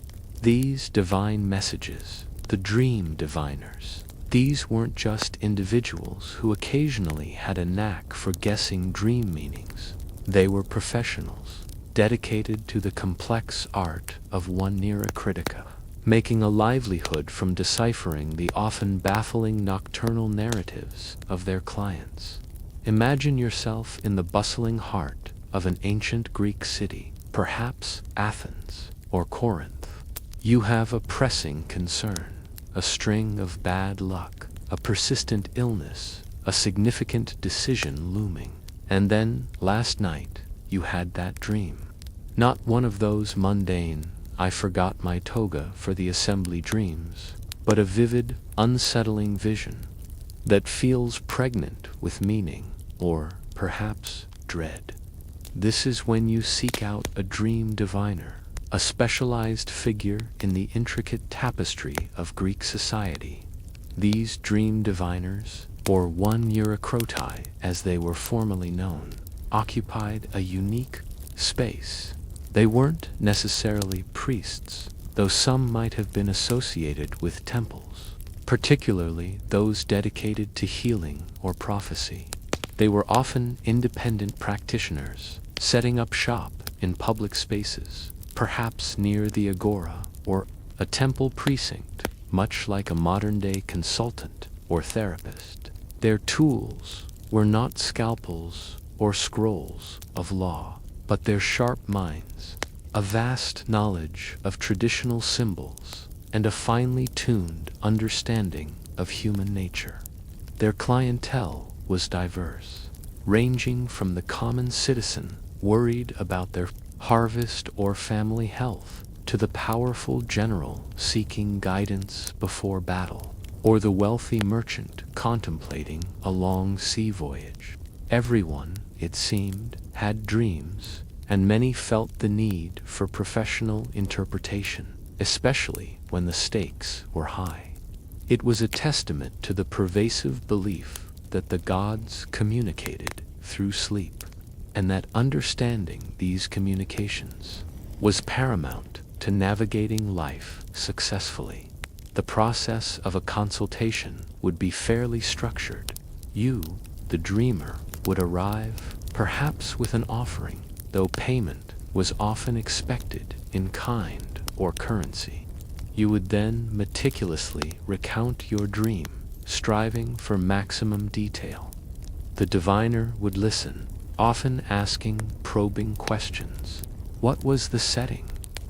these divine messages, the dream diviners. These weren't just individuals who occasionally had a knack for guessing dream meanings. They were professionals, dedicated to the complex art of one Eurycratae, making a livelihood from deciphering the often baffling nocturnal narratives of their clients. Imagine yourself in the bustling heart of an ancient Greek city, perhaps Athens or Corinth. You have a pressing concern, a string of bad luck, a persistent illness, a significant decision looming. And then, last night, you had that dream. Not one of those mundane, I forgot my toga for the assembly dreams, but a vivid, unsettling vision that feels pregnant with meaning, or perhaps dread. This is when you seek out a dream diviner, a specialized figure in the intricate tapestry of Greek society. These dream diviners, or one Eurycratae as they were formerly known, occupied a unique space. They weren't necessarily priests, though some might have been associated with temples, particularly those dedicated to healing or prophecy. They were often independent practitioners, setting up shop in public spaces, perhaps near the agora or a temple precinct, much like a modern-day consultant or therapist. Their tools were not scalpels or scrolls of law, but their sharp minds, a vast knowledge of traditional symbols, and a finely tuned understanding of human nature. Their clientele was diverse, ranging from the common citizen worried about their harvest or family health to the powerful general seeking guidance before battle. or the wealthy merchant contemplating a long sea voyage. Everyone, it seemed, had dreams, and many felt the need for professional interpretation, especially when the stakes were high. It was a testament to the pervasive belief that the gods communicated through sleep, and that understanding these communications was paramount to navigating life successfully. The process of a consultation would be fairly structured. You, the dreamer, would arrive, perhaps with an offering, though payment was often expected in kind or currency. You would then meticulously recount your dream, striving for maximum detail. The diviner would listen, often asking probing questions. What was the setting?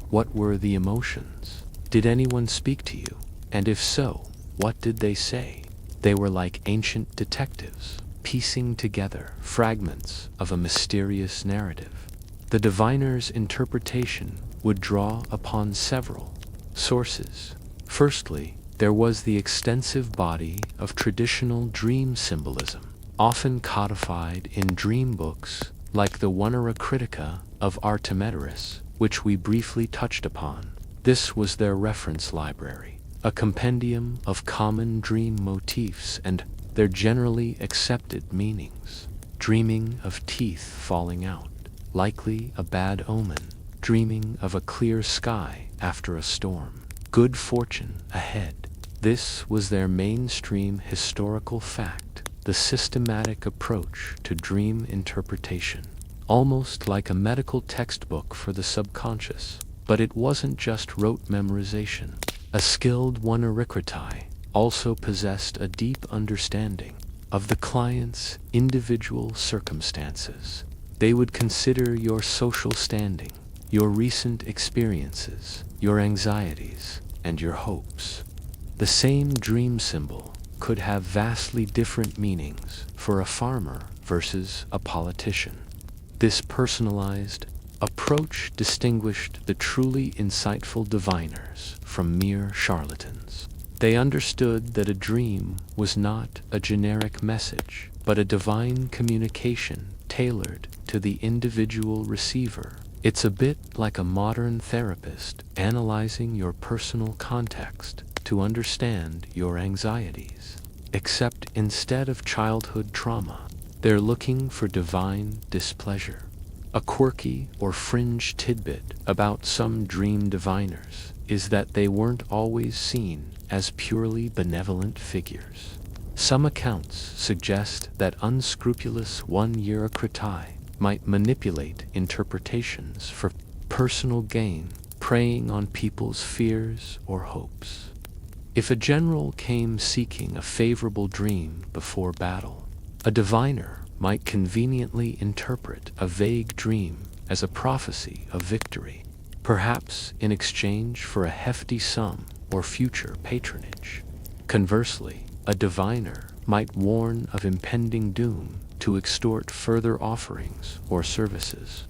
What were the emotions? Did anyone speak to you? And if so, what did they say? They were like ancient detectives, piecing together fragments of a mysterious narrative. The diviner's interpretation would draw upon several sources. Firstly, there was the extensive body of traditional dream symbolism, often codified in dream books like the Onera Critica of Artemidorus, which we briefly touched upon. This was their reference library, a compendium of common dream motifs and their generally accepted meanings. Dreaming of teeth falling out, likely a bad omen. Dreaming of a clear sky after a storm, good fortune ahead. This was their mainstream historical fact, the systematic approach to dream interpretation, almost like a medical textbook for the subconscious. But it wasn't just rote memorization. A skilled Onericritai also possessed a deep understanding of the client's individual circumstances. They would consider your social standing, your recent experiences, your anxieties, and your hopes. The same dream symbol could have vastly different meanings for a farmer versus a politician. This personalized approach distinguished the truly insightful diviners from mere charlatans. They understood that a dream was not a generic message, but a divine communication tailored to the individual receiver. It's a bit like a modern therapist analyzing your personal context to understand your anxieties. Except instead of childhood trauma, they're looking for divine displeasure. A quirky or fringe tidbit about some dream diviners is that they weren't always seen as purely benevolent figures. Some accounts suggest that unscrupulous Onericritai might manipulate interpretations for personal gain, preying on people's fears or hopes. If a general came seeking a favorable dream before battle, a diviner might conveniently interpret a vague dream as a prophecy of victory, perhaps in exchange for a hefty sum or future patronage. Conversely, a diviner might warn of impending doom to extort further offerings or services.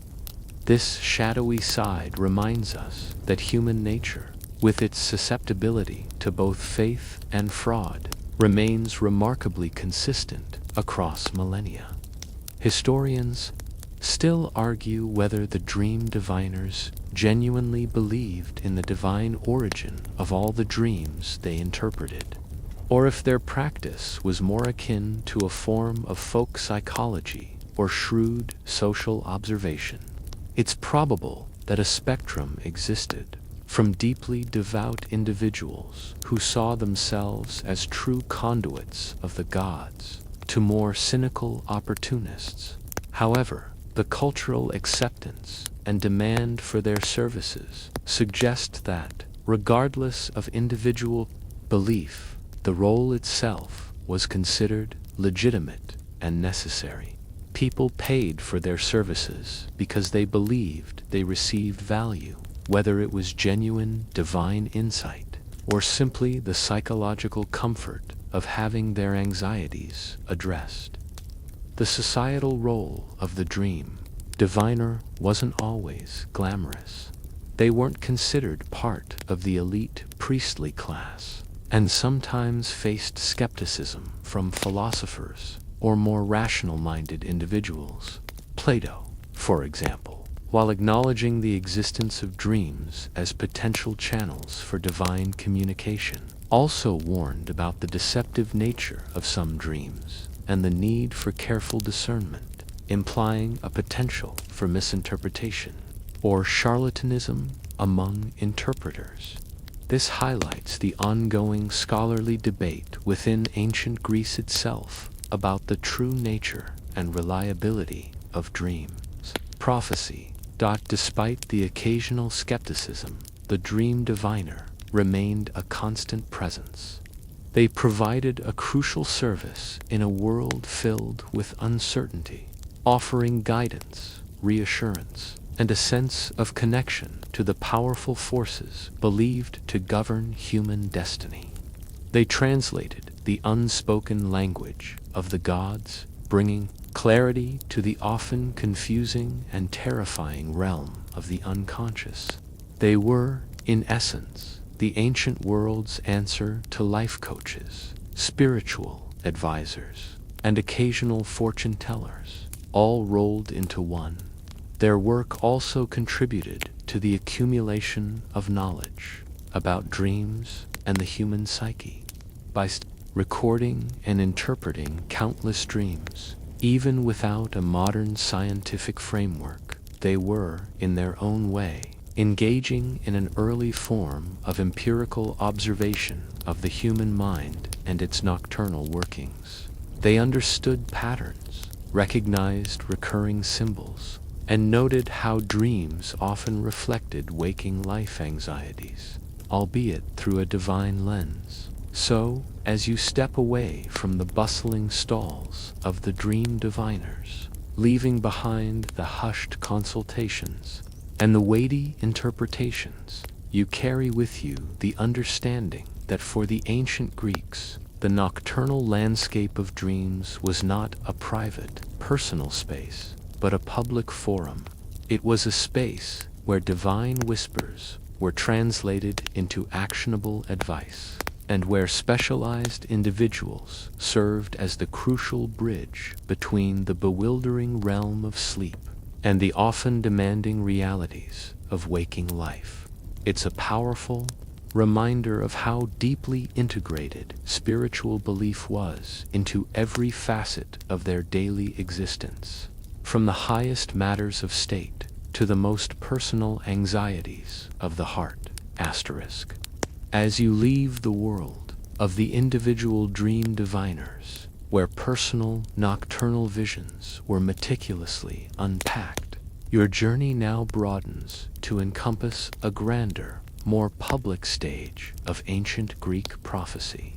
This shadowy side reminds us that human nature, with its susceptibility to both faith and fraud, remains remarkably consistent across millennia. Historians still argue whether the dream diviners genuinely believed in the divine origin of all the dreams they interpreted, or if their practice was more akin to a form of folk psychology or shrewd social observation. It's probable that a spectrum existed, from deeply devout individuals who saw themselves as true conduits of the gods, to more cynical opportunists. However, the cultural acceptance and demand for their services suggest that, regardless of individual belief, the role itself was considered legitimate and necessary. People paid for their services because they believed they received value, whether it was genuine divine insight or simply the psychological comfort of having their anxieties addressed. The societal role of the dream diviner wasn't always glamorous. They weren't considered part of the elite priestly class, and sometimes faced skepticism from philosophers or more rational-minded individuals. Plato, for example, while acknowledging the existence of dreams as potential channels for divine communication, also warned about the deceptive nature of some dreams and the need for careful discernment, implying a potential for misinterpretation or charlatanism among interpreters. This highlights the ongoing scholarly debate within ancient Greece itself about the true nature and reliability of dreams. Prophecy. Despite the occasional skepticism, the dream diviner remained a constant presence. They provided a crucial service in a world filled with uncertainty, offering guidance, reassurance, and a sense of connection to the powerful forces believed to govern human destiny. They translated the unspoken language of the gods, bringing clarity to the often confusing and terrifying realm of the unconscious. They were, in essence, the ancient world's answer to life coaches, spiritual advisors, and occasional fortune tellers, all rolled into one. Their work also contributed to the accumulation of knowledge about dreams and the human psyche. By recording and interpreting countless dreams, even without a modern scientific framework, they were, in their own way, engaging in an early form of empirical observation of the human mind and its nocturnal workings. They understood patterns, recognized recurring symbols, and noted how dreams often reflected waking life anxieties, albeit through a divine lens. So, as you step away from the bustling stalls of the dream diviners, leaving behind the hushed consultations and the weighty interpretations, you carry with you the understanding that for the ancient Greeks, the nocturnal landscape of dreams was not a private, personal space, but a public forum. It was a space where divine whispers were translated into actionable advice, and where specialized individuals served as the crucial bridge between the bewildering realm of sleep and the often demanding realities of waking life. It's a powerful reminder of how deeply integrated spiritual belief was into every facet of their daily existence, from the highest matters of state to the most personal anxieties of the heart. Asterisk. As you leave the world of the individual dream diviners, where personal nocturnal visions were meticulously unpacked, your journey now broadens to encompass a grander, more public stage of ancient Greek prophecy.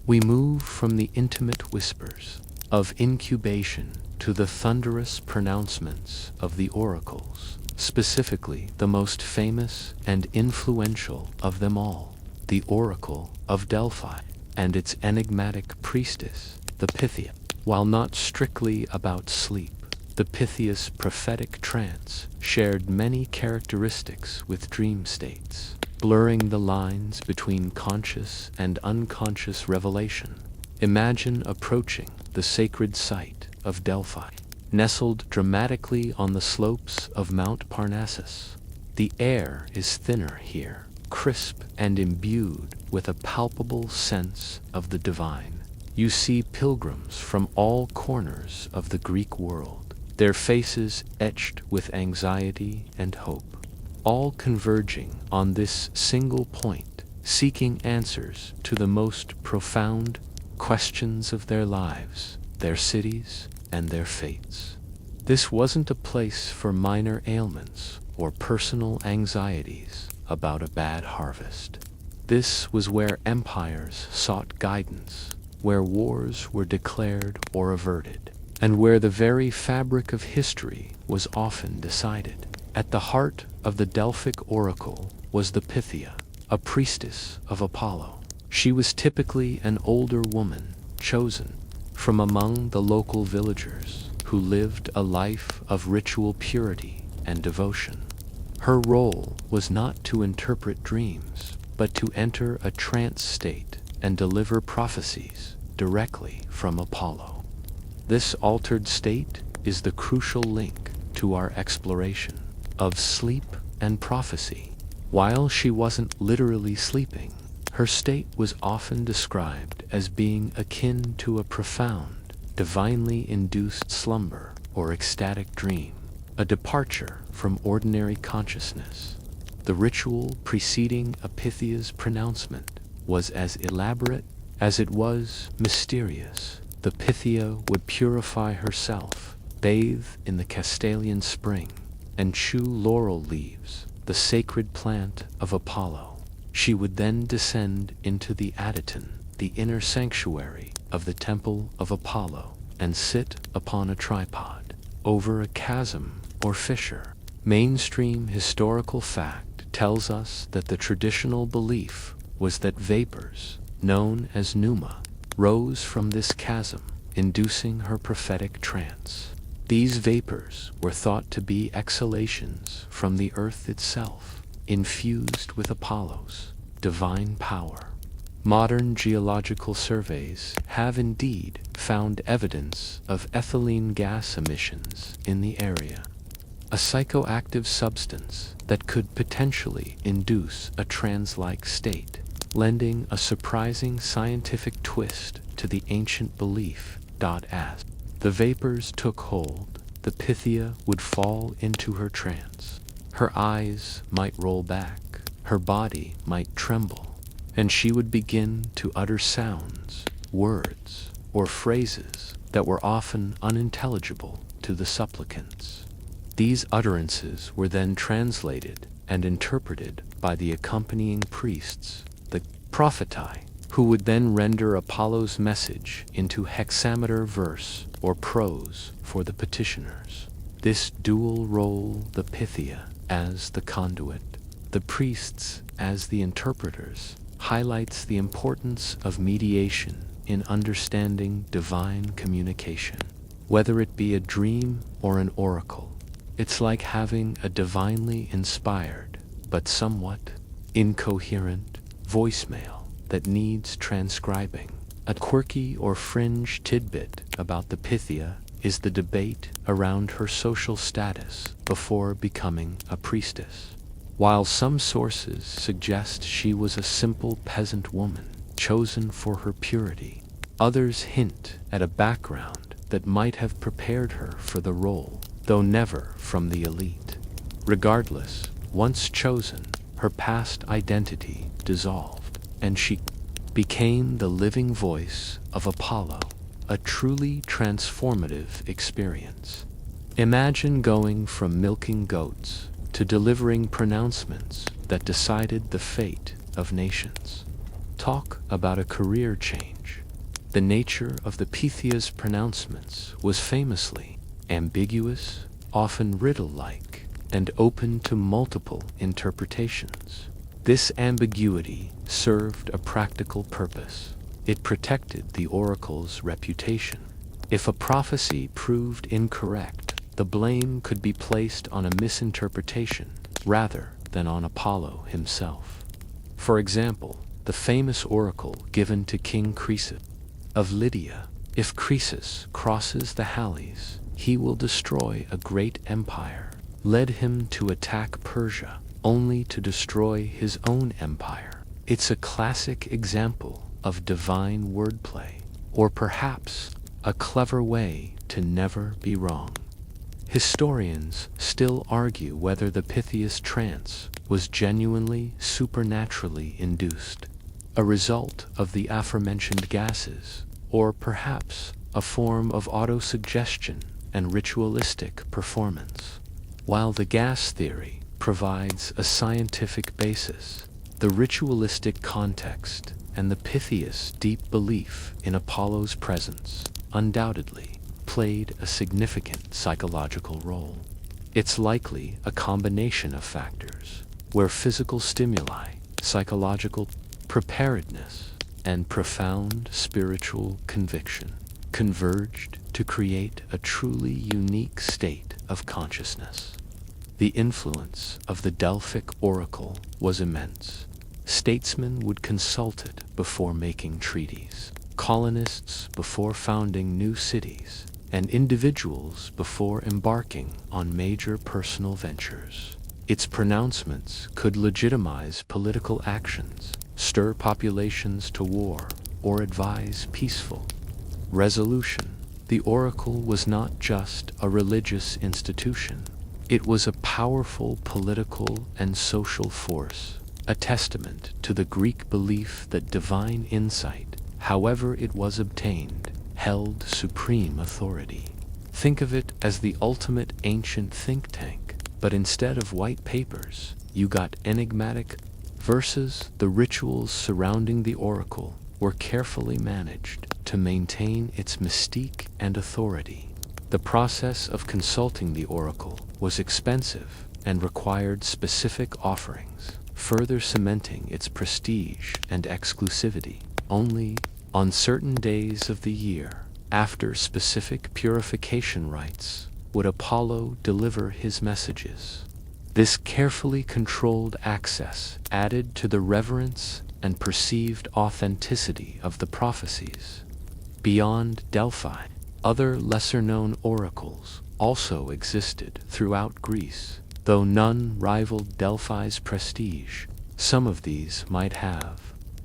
We move from the intimate whispers of incubation to the thunderous pronouncements of the oracles, specifically the most famous and influential of them all, the Oracle of Delphi, and its enigmatic priestess, the Pythia. While not strictly about sleep, the Pythia's prophetic trance shared many characteristics with dream states, blurring the lines between conscious and unconscious revelation. Imagine approaching the sacred site of Delphi, nestled dramatically on the slopes of Mount Parnassus. The air is thinner here, crisp and imbued with a palpable sense of the divine. You see pilgrims from all corners of the Greek world, their faces etched with anxiety and hope, all converging on this single point, seeking answers to the most profound questions of their lives, their cities, and their fates. This wasn't a place for minor ailments or personal anxieties about a bad harvest. This was where empires sought guidance, where wars were declared or averted, and where the very fabric of history was often decided. At the heart of the Delphic oracle was the Pythia, a priestess of Apollo. She was typically an older woman, chosen from among the local villagers, who lived a life of ritual purity and devotion. Her role was not to interpret dreams, but to enter a trance state and deliver prophecies directly from Apollo. This altered state is the crucial link to our exploration of sleep and prophecy. While she wasn't literally sleeping, her state was often described as being akin to a profound, divinely induced slumber or ecstatic dream, a departure from ordinary consciousness. The ritual preceding a Pythia's pronouncement was as elaborate as it was mysterious. The Pythia would purify herself, bathe in the Castalian spring, and chew laurel leaves, the sacred plant of Apollo. She would then descend into the Adyton, the inner sanctuary of the temple of Apollo, and sit upon a tripod over a chasm or fissure. Mainstream historical fact tells us that the traditional belief was that vapors, known as pneuma, rose from this chasm, inducing her prophetic trance. These vapors were thought to be exhalations from the earth itself, infused with Apollo's divine power. Modern geological surveys have indeed found evidence of ethylene gas emissions in the area, a psychoactive substance that could potentially induce a trance-like state, lending a surprising scientific twist to the ancient belief. As the vapors took hold, the Pythia would fall into her trance. Her eyes might roll back, her body might tremble, and she would begin to utter sounds, words, or phrases that were often unintelligible to the supplicants. These utterances were then translated and interpreted by the accompanying priests, the propheti, who would then render Apollo's message into hexameter verse or prose for the petitioners. This dual role, the Pythia as the conduit, the priests as the interpreters, highlights the importance of mediation in understanding divine communication. Whether it be a dream or an oracle, it's like having a divinely inspired but somewhat incoherent voicemail that needs transcribing. A quirky or fringe tidbit about the Pythia is the debate around her social status before becoming a priestess. While some sources suggest she was a simple peasant woman chosen for her purity, others hint at a background that might have prepared her for the role, though never from the elite. Regardless, once chosen, her past identity dissolved, and she became the living voice of Apollo, a truly transformative experience. Imagine going from milking goats to delivering pronouncements that decided the fate of nations. Talk about a career change. The nature of the Pythia's pronouncements was famously ambiguous, often riddle-like, and open to multiple interpretations. This ambiguity served a practical purpose. It protected the oracle's reputation. If a prophecy proved incorrect, the blame could be placed on a misinterpretation rather than on Apollo himself. For example, the famous oracle given to King Croesus of Lydia: if Croesus crosses the Halys, he will destroy a great empire, led him to attack Persia, only to destroy his own empire. It's a classic example of divine wordplay, or perhaps a clever way to never be wrong. Historians still argue whether the Pythia's trance was genuinely supernaturally induced, a result of the aforementioned gases, or perhaps a form of autosuggestion and ritualistic performance. While the gas theory provides a scientific basis, the ritualistic context and the Pythia's deep belief in Apollo's presence undoubtedly played a significant psychological role. It's likely a combination of factors, where physical stimuli, psychological preparedness, and profound spiritual conviction converged to create a truly unique state of consciousness. The influence of the Delphic oracle was immense. Statesmen would consult it before making treaties, colonists before founding new cities, and individuals before embarking on major personal ventures. Its pronouncements could legitimize political actions, stir populations to war, or advise peaceful resolution. The oracle was not just a religious institution. It was a powerful political and social force, a testament to the Greek belief that divine insight, however it was obtained, held supreme authority. Think of it as the ultimate ancient think tank, but instead of white papers, you got enigmatic verses. The rituals surrounding the oracle were carefully managed to maintain its mystique and authority. The process of consulting the oracle was expensive and required specific offerings, further cementing its prestige and exclusivity. Only on certain days of the year, after specific purification rites, would Apollo deliver his messages. This carefully controlled access added to the reverence and perceived authenticity of the prophecies. Beyond Delphi, other lesser-known oracles also existed throughout Greece. Though none rivaled Delphi's prestige, some of these might have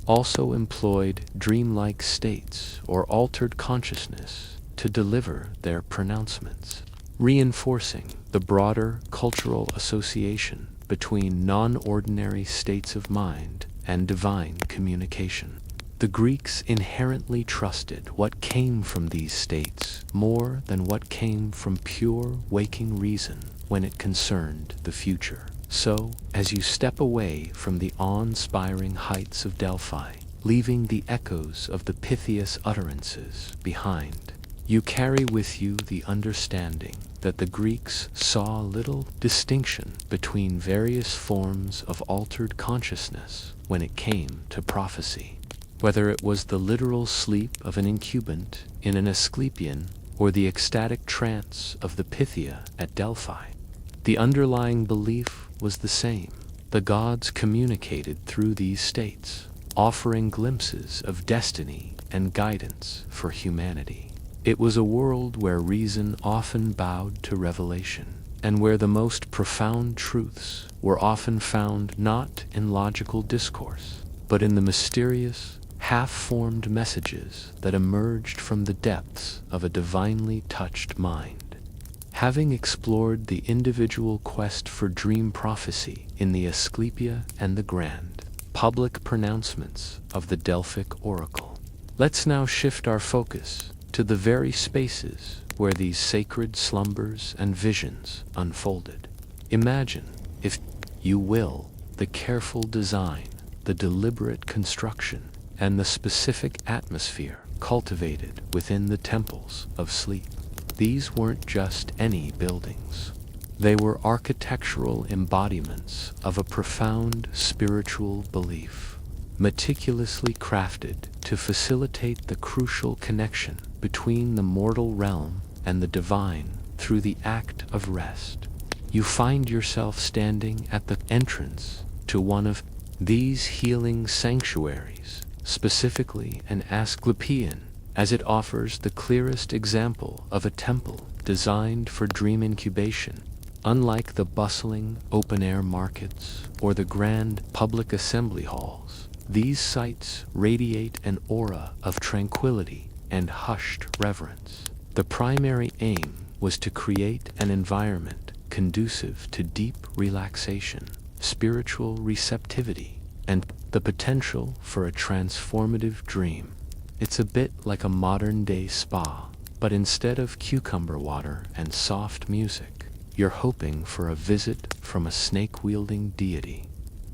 also employed dreamlike states or altered consciousness to deliver their pronouncements, reinforcing the broader cultural association between non-ordinary states of mind and divine communication. The Greeks inherently trusted what came from these states more than what came from pure waking reason when it concerned the future. So, as you step away from the awe-inspiring heights of Delphi, leaving the echoes of the Pythias utterances behind, you carry with you the understanding that the Greeks saw little distinction between various forms of altered consciousness when it came to prophecy. Whether it was the literal sleep of an incubant in an Asclepian or the ecstatic trance of the Pythia at Delphi, the underlying belief was the same. The gods communicated through these states, offering glimpses of destiny and guidance for humanity. It was a world where reason often bowed to revelation, and where the most profound truths were often found not in logical discourse, but in the mysterious, half-formed messages that emerged from the depths of a divinely touched mind. Having explored the individual quest for dream prophecy in the Asclepia and the grand, public pronouncements of the Delphic oracle, let's now shift our focus to the very spaces where these sacred slumbers and visions unfolded. Imagine, if you will, the careful design, the deliberate construction, and the specific atmosphere cultivated within the temples of sleep. These weren't just any buildings. They were architectural embodiments of a profound spiritual belief, meticulously crafted to facilitate the crucial connection between the mortal realm and the divine through the act of rest. You find yourself standing at the entrance to one of these healing sanctuaries, specifically an Asclepian, as it offers the clearest example of a temple designed for dream incubation. Unlike the bustling open-air markets or the grand public assembly halls, these sites radiate an aura of tranquility and hushed reverence. The primary aim was to create an environment conducive to deep relaxation, spiritual receptivity, and the potential for a transformative dream. It's a bit like a modern-day spa, but instead of cucumber water and soft music, you're hoping for a visit from a snake-wielding deity.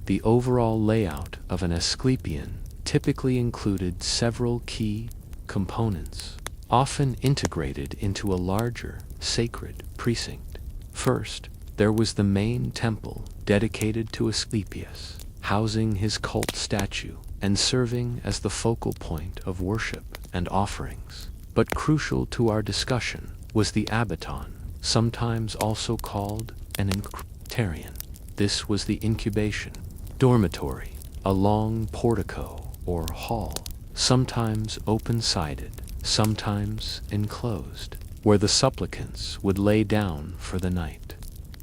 The overall layout of an Asclepian typically included several key components, often integrated into a larger, sacred precinct. First, there was the main temple dedicated to Asclepius, housing his cult statue and serving as the focal point of worship and offerings. But crucial to our discussion was the abaton, sometimes also called an incubarium. This was the incubation dormitory, a long portico or hall, sometimes open-sided, sometimes enclosed, where the supplicants would lay down for the night.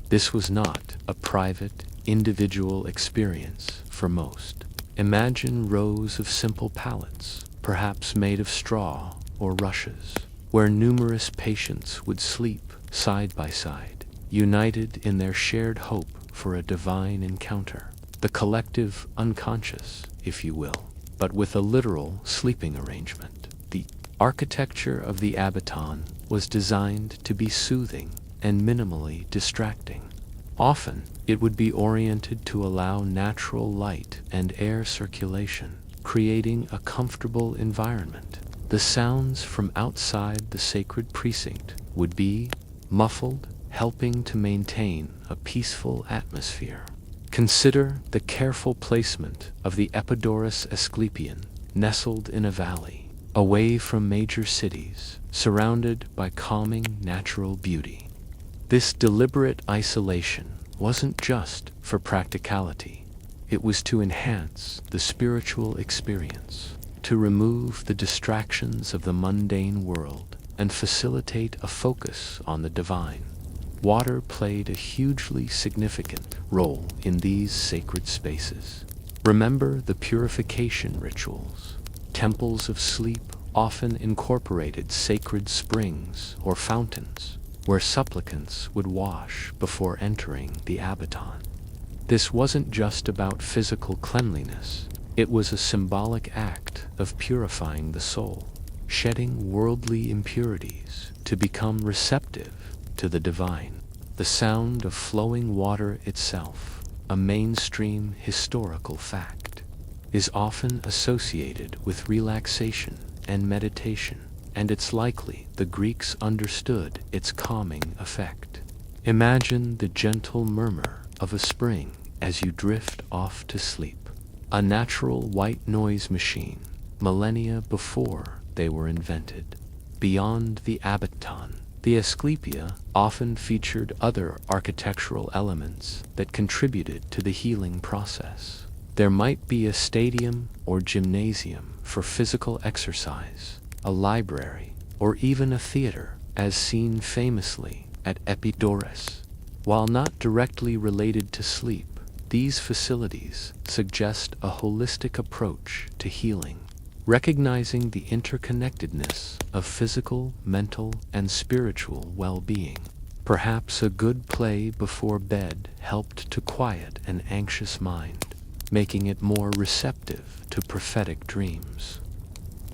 This was not a private, individual experience for most. Imagine rows of simple pallets, perhaps made of straw or rushes, where numerous patients would sleep side by side, united in their shared hope for a divine encounter. The collective unconscious, if you will, but with a literal sleeping arrangement. The architecture of the abaton was designed to be soothing and minimally distracting. Often, it would be oriented to allow natural light and air circulation, creating a comfortable environment. The sounds from outside the sacred precinct would be muffled, helping to maintain a peaceful atmosphere. Consider the careful placement of the Epidaurus Asclepion, nestled in a valley, away from major cities, surrounded by calming natural beauty. This deliberate isolation wasn't just for practicality. It was to enhance the spiritual experience, to remove the distractions of the mundane world, and facilitate a focus on the divine. Water played a hugely significant role in these sacred spaces. Remember the purification rituals. Temples of sleep often incorporated sacred springs or fountains, where supplicants would wash before entering the abaton. This wasn't just about physical cleanliness. It was a symbolic act of purifying the soul, shedding worldly impurities to become receptive to the divine. The sound of flowing water itself, a mainstream historical fact, is often associated with relaxation and meditation, and it's likely the Greeks understood its calming effect. Imagine the gentle murmur of a spring as you drift off to sleep, a natural white noise machine millennia before they were invented. Beyond the abaton, the Asclepia often featured other architectural elements that contributed to the healing process. There might be a stadium or gymnasium for physical exercise, a library, or even a theater, as seen famously at Epidaurus. While not directly related to sleep, these facilities suggest a holistic approach to healing, recognizing the interconnectedness of physical, mental, and spiritual well-being. Perhaps a good play before bed helped to quiet an anxious mind, making it more receptive to prophetic dreams.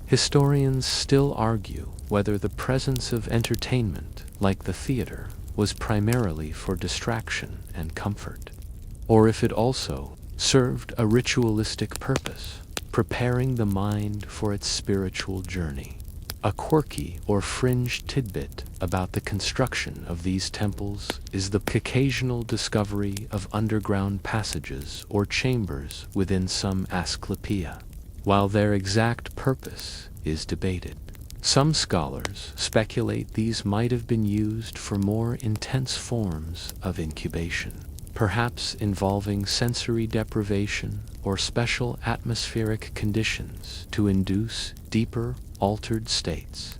Historians still argue whether the presence of entertainment, like the theater, was primarily for distraction and comfort, or if it also served a ritualistic purpose, preparing the mind for its spiritual journey. A quirky or fringe tidbit about the construction of these temples is the occasional discovery of underground passages or chambers within some Asclepia. While their exact purpose is debated, some scholars speculate these might have been used for more intense forms of incubation, perhaps involving sensory deprivation or special atmospheric conditions to induce deeper, altered states.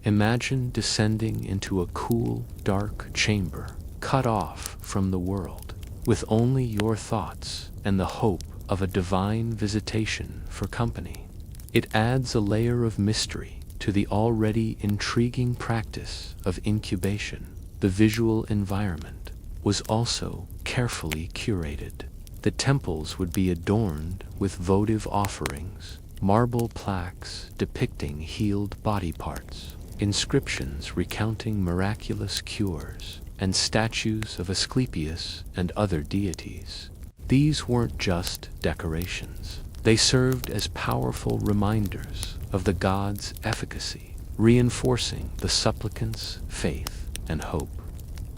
Imagine descending into a cool, dark chamber, cut off from the world, with only your thoughts and the hope of a divine visitation for company. It adds a layer of mystery to the already intriguing practice of incubation. The visual environment was also carefully curated. The temples would be adorned with votive offerings, marble plaques depicting healed body parts, inscriptions recounting miraculous cures, and statues of Asclepius and other deities. These weren't just decorations. They served as powerful reminders of the god's efficacy, reinforcing the supplicant's faith and hope.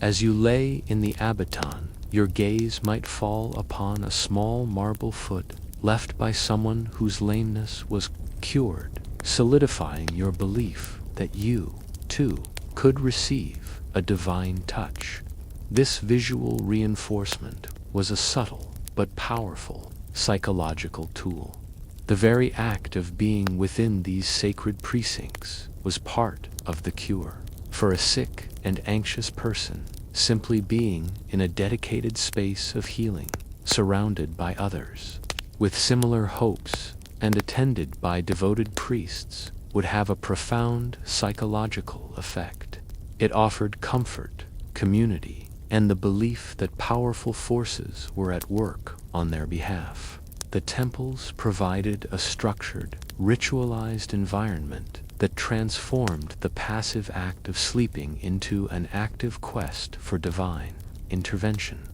As you lay in the abaton, your gaze might fall upon a small marble foot left by someone whose lameness was cured, solidifying your belief that you, too, could receive a divine touch. This visual reinforcement was a subtle but powerful psychological tool. The very act of being within these sacred precincts was part of the cure. For a sick and anxious person, simply being in a dedicated space of healing, surrounded by others with similar hopes and attended by devoted priests, would have a profound psychological effect. It offered comfort, community, and the belief that powerful forces were at work on their behalf. The temples provided a structured, ritualized environment that transformed the passive act of sleeping into an active quest for divine intervention.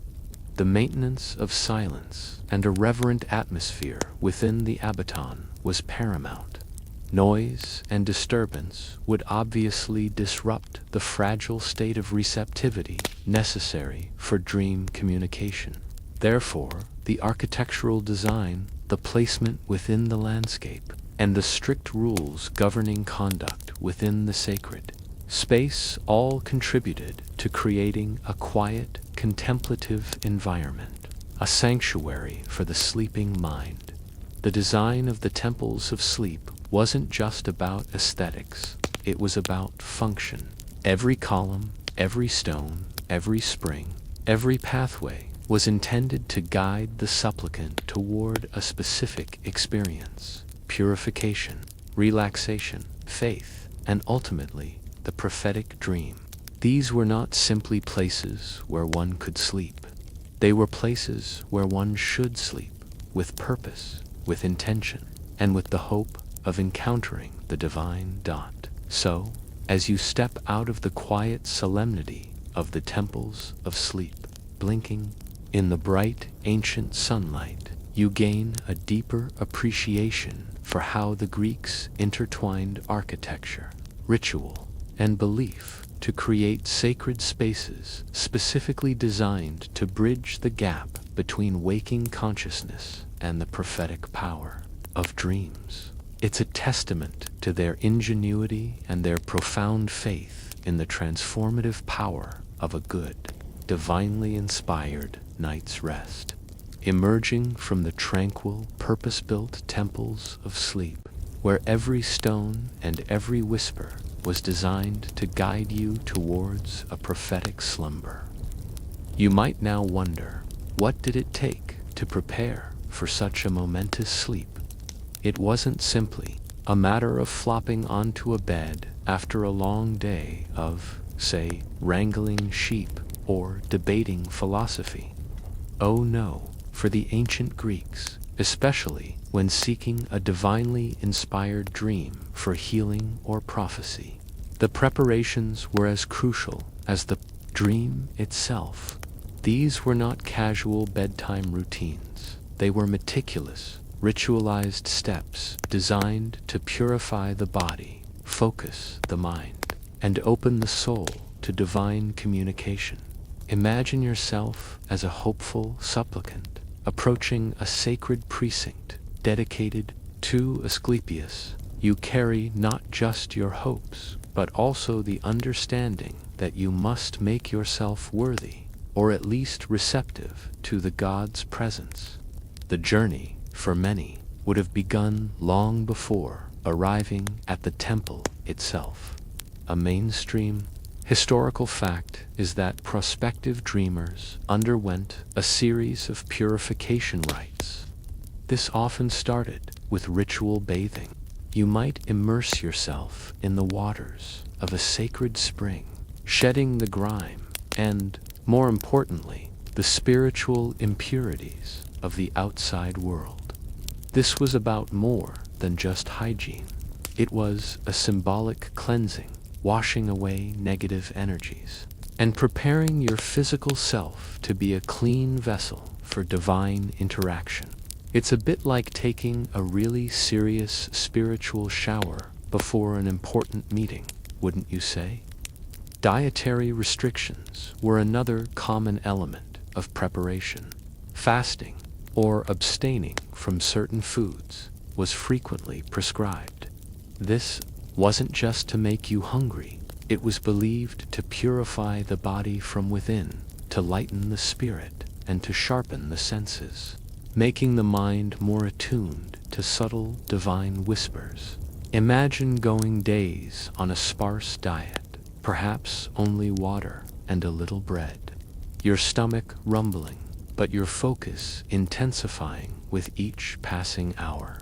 The maintenance of silence and a reverent atmosphere within the abaton was paramount. Noise and disturbance would obviously disrupt the fragile state of receptivity necessary for dream communication. Therefore, the architectural design, the placement within the landscape, and the strict rules governing conduct within the sacred space all contributed to creating a quiet, contemplative environment, a sanctuary for the sleeping mind. The design of the temples of sleep wasn't just about aesthetics, it was about function. Every column, every stone, every spring, every pathway was intended to guide the supplicant toward a specific experience: purification, relaxation, faith, and ultimately the prophetic dream. These were not simply places where one could sleep. They were places where one should sleep, with purpose, with intention, and with the hope of encountering the divine. So, as you step out of the quiet solemnity of the temples of sleep, blinking in the bright ancient sunlight, you gain a deeper appreciation for how the Greeks intertwined architecture, ritual, and belief to create sacred spaces specifically designed to bridge the gap between waking consciousness and the prophetic power of dreams. It's a testament to their ingenuity and their profound faith in the transformative power of a good, divinely inspired night's rest. Emerging from the tranquil, purpose-built temples of sleep, where every stone and every whisper was designed to guide you towards a prophetic slumber. You might now wonder, what did it take to prepare for such a momentous sleep? It wasn't simply a matter of flopping onto a bed after a long day of, say, wrangling sheep or debating philosophy. Oh no, for the ancient Greeks, especially when seeking a divinely inspired dream for healing or prophecy, the preparations were as crucial as the dream itself. These were not casual bedtime routines. They were meticulous, ritualized steps designed to purify the body, focus the mind, and open the soul to divine communication. Imagine yourself as a hopeful supplicant approaching a sacred precinct dedicated to Asclepius. You carry not just your hopes, but also the understanding that you must make yourself worthy, or at least receptive, to the God's presence. The journey, for many, would have begun long before arriving at the temple itself. A mainstream historical fact is that prospective dreamers underwent a series of purification rites. This often started with ritual bathing. You might immerse yourself in the waters of a sacred spring, shedding the grime and, more importantly, the spiritual impurities of the outside world. This was about more than just hygiene. It was a symbolic cleansing, washing away negative energies, and preparing your physical self to be a clean vessel for divine interaction. It's a bit like taking a really serious spiritual shower before an important meeting, wouldn't you say? Dietary restrictions were another common element of preparation. Fasting, or abstaining from certain foods, was frequently prescribed. This wasn't just to make you hungry, it was believed to purify the body from within, to lighten the spirit, and to sharpen the senses. making the mind more attuned to subtle divine whispers. Imagine going days on a sparse diet, perhaps only water and a little bread. Your stomach rumbling, but your focus intensifying with each passing hour.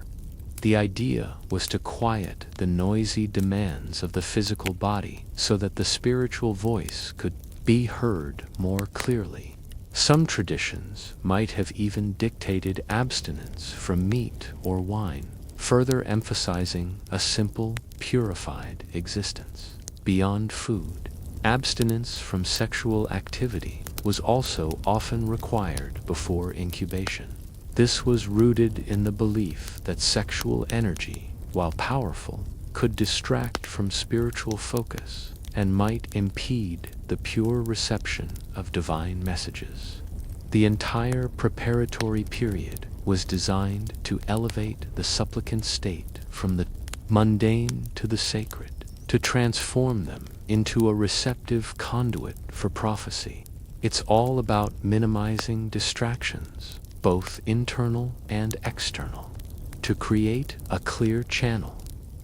The idea was to quiet the noisy demands of the physical body so that the spiritual voice could be heard more clearly. Some traditions might have even dictated abstinence from meat or wine, further emphasizing a simple, purified existence. Beyond food, abstinence from sexual activity was also often required before incubation. This was rooted in the belief that sexual energy, while powerful, could distract from spiritual focus and might impede the pure reception of divine messages. The entire preparatory period was designed to elevate the supplicant's state from the mundane to the sacred, to transform them into a receptive conduit for prophecy. It's all about minimizing distractions, both internal and external, to create a clear channel.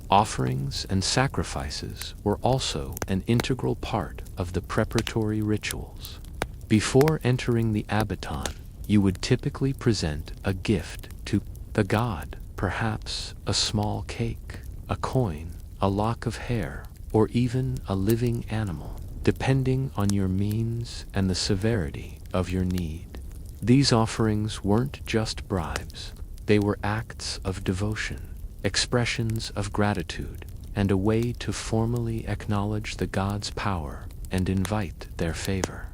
Offerings and sacrifices were also an integral part of the preparatory rituals. Before entering the abaton, you would typically present a gift to the god, perhaps a small cake, a coin, a lock of hair, or even a living animal, depending on your means and the severity of your need. These offerings weren't just bribes, they were acts of devotion, expressions of gratitude, and a way to formally acknowledge the god's power and invite their favor.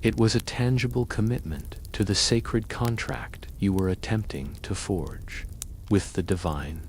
It was a tangible commitment to the sacred contract you were attempting to forge with the divine.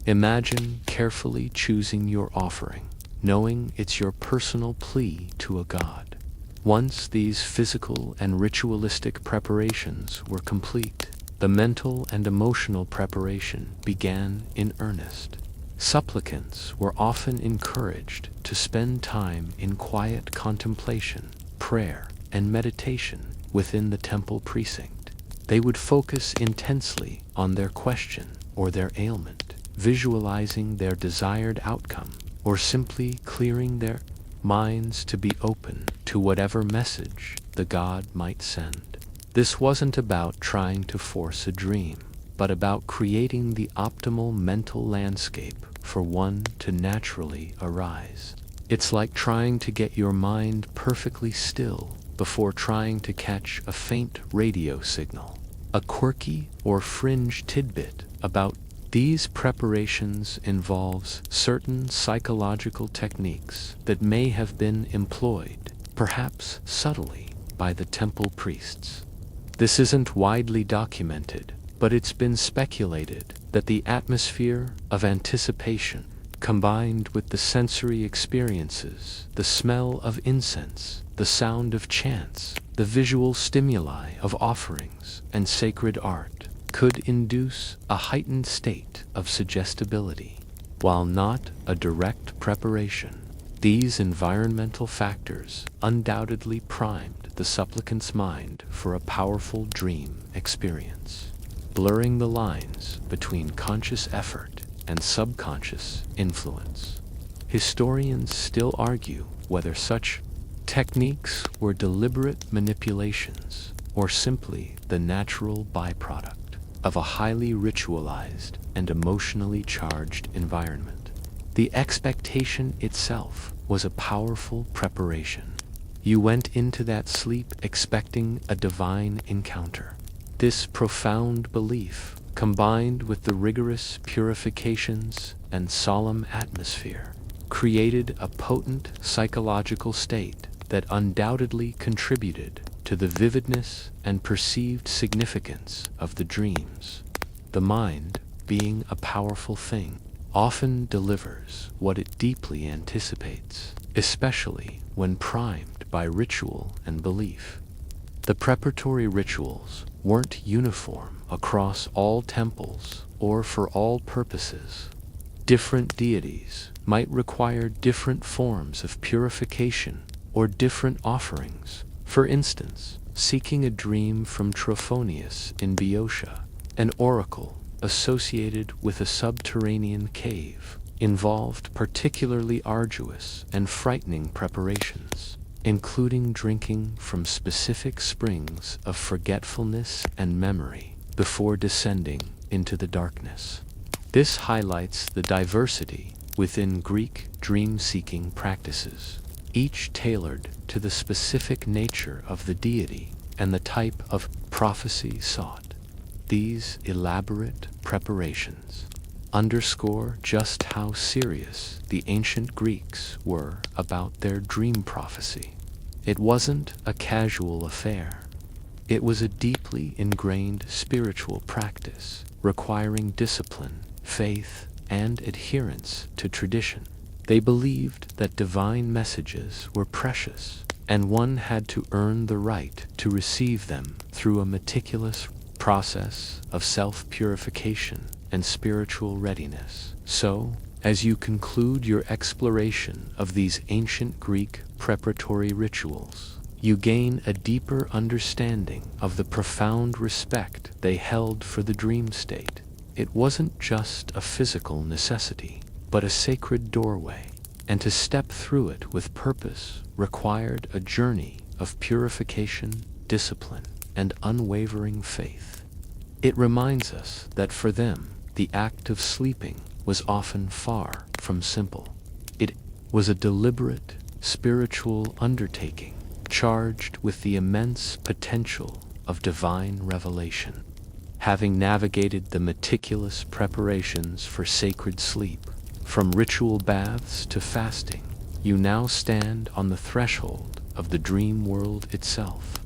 Imagine carefully choosing your offering, knowing it's your personal plea to a god. Once these physical and ritualistic preparations were complete, the mental and emotional preparation began in earnest. Supplicants were often encouraged to spend time in quiet contemplation, prayer, and meditation within the temple precinct. They would focus intensely on their question or their ailment, visualizing their desired outcome, or simply clearing their minds to be open to whatever message the god might send. This wasn't about trying to force a dream, but about creating the optimal mental landscape for one to naturally arise. It's like trying to get your mind perfectly still before trying to catch a faint radio signal. A quirky or fringe tidbit about these preparations involves certain psychological techniques that may have been employed, perhaps subtly, by the temple priests. This isn't widely documented, but it's been speculated that the atmosphere of anticipation, combined with the sensory experiences, the smell of incense, the sound of chants, the visual stimuli of offerings and sacred art, could induce a heightened state of suggestibility. While not a direct preparation, these environmental factors undoubtedly primed the supplicant's mind for a powerful dream experience, blurring the lines between conscious effort and subconscious influence. Historians still argue whether such techniques were deliberate manipulations or simply the natural byproduct of a highly ritualized and emotionally charged environment. The expectation itself was a powerful preparation. You went into that sleep expecting a divine encounter. This profound belief, combined with the rigorous purifications and solemn atmosphere, created a potent psychological state that undoubtedly contributed to the vividness and perceived significance of the dreams. The mind, being a powerful thing, often delivers what it deeply anticipates, especially when primed by ritual and belief. The preparatory rituals weren't uniform across all temples or for all purposes. Different deities might require different forms of purification or different offerings. For instance, seeking a dream from Trophonius in Boeotia, an oracle associated with a subterranean cave, involved particularly arduous and frightening preparations, including drinking from specific springs of forgetfulness and memory before descending into the darkness. This highlights the diversity within Greek dream-seeking practices, each tailored to the specific nature of the deity and the type of prophecy sought. These elaborate preparations underscore just how serious the ancient Greeks were about their dream prophecy. It wasn't a casual affair. It was a deeply ingrained spiritual practice, requiring discipline, faith, and adherence to tradition. They believed that divine messages were precious, and one had to earn the right to receive them through a meticulous process of self-purification and spiritual readiness. So, as you conclude your exploration of these ancient Greek preparatory rituals, you gain a deeper understanding of the profound respect they held for the dream state. It wasn't just a physical necessity, but a sacred doorway, and to step through it with purpose required a journey of purification, discipline, and unwavering faith. It reminds us that for them, the act of sleeping was often far from simple. It was a deliberate, spiritual undertaking, charged with the immense potential of divine revelation. Having navigated the meticulous preparations for sacred sleep, from ritual baths to fasting, you now stand on the threshold of the dream world itself.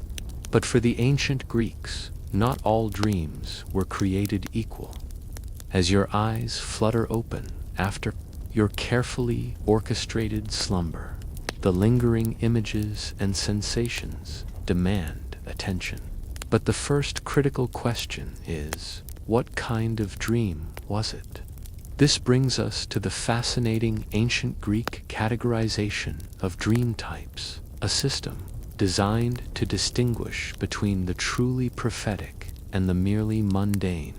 But for the ancient Greeks, not all dreams were created equal. As your eyes flutter open after your carefully orchestrated slumber, the lingering images and sensations demand attention. But the first critical question is, what kind of dream was it? This brings us to the fascinating ancient Greek categorization of dream types, a system designed to distinguish between the truly prophetic and the merely mundane.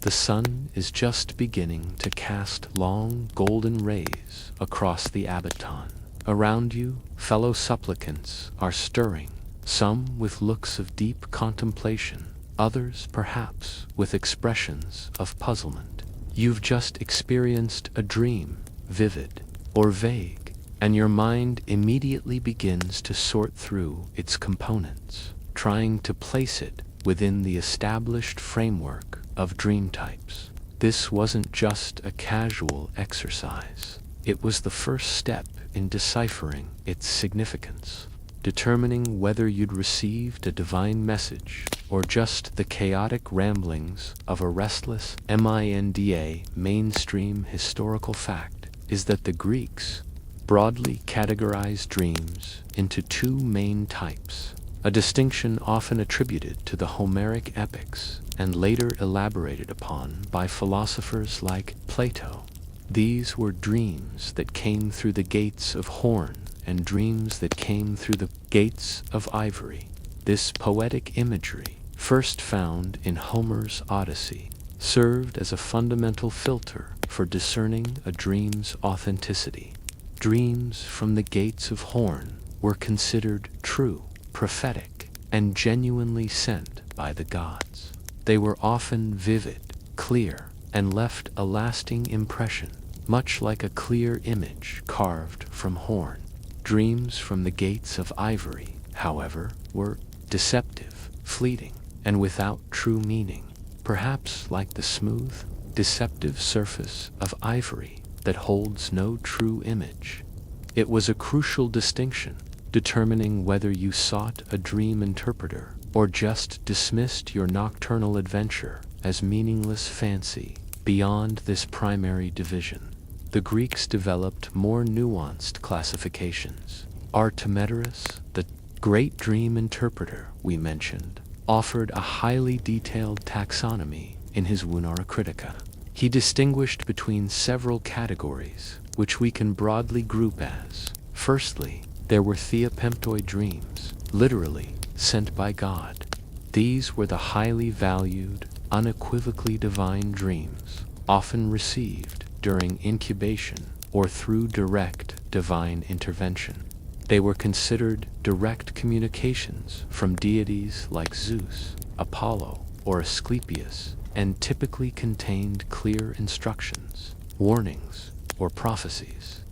The sun is just beginning to cast long golden rays across the abaton. Around you, fellow supplicants are stirring, some with looks of deep contemplation, others perhaps with expressions of puzzlement. You've just experienced a dream, vivid or vague, and your mind immediately begins to sort through its components, trying to place it within the established framework of dream types. This wasn't just a casual exercise. It was the first step in deciphering its significance, determining whether you'd received a divine message or just the chaotic ramblings of a restless MINDA. Mainstream historical fact is that the Greeks broadly categorized dreams into two main types, a distinction often attributed to the Homeric epics and later elaborated upon by philosophers like Plato. These were dreams that came through the gates of horn and dreams that came through the gates of ivory. This poetic imagery, first found in Homer's Odyssey, served as a fundamental filter for discerning a dream's authenticity. Dreams from the gates of horn were considered true, prophetic, and genuinely sent by the gods. They were often vivid, clear, and left a lasting impression, much like a clear image carved from horn. Dreams from the gates of ivory, however, were deceptive, fleeting, and without true meaning, perhaps like the smooth, deceptive surface of ivory that holds no true image. It was a crucial distinction, determining whether you sought a dream interpreter or just dismissed your nocturnal adventure as meaningless fancy. Beyond this primary division, the Greeks developed more nuanced classifications. Artemidorus, the great dream interpreter we mentioned, offered a highly detailed taxonomy in his Wunara Critica. He distinguished between several categories, which we can broadly group as: firstly, there were theopemptoi dreams, literally sent by God. These were the highly valued, unequivocally divine dreams, often received during incubation or through direct divine intervention. They were considered direct communications from deities like Zeus, Apollo, or Asclepius, and typically contained clear instructions, warnings, or prophecies.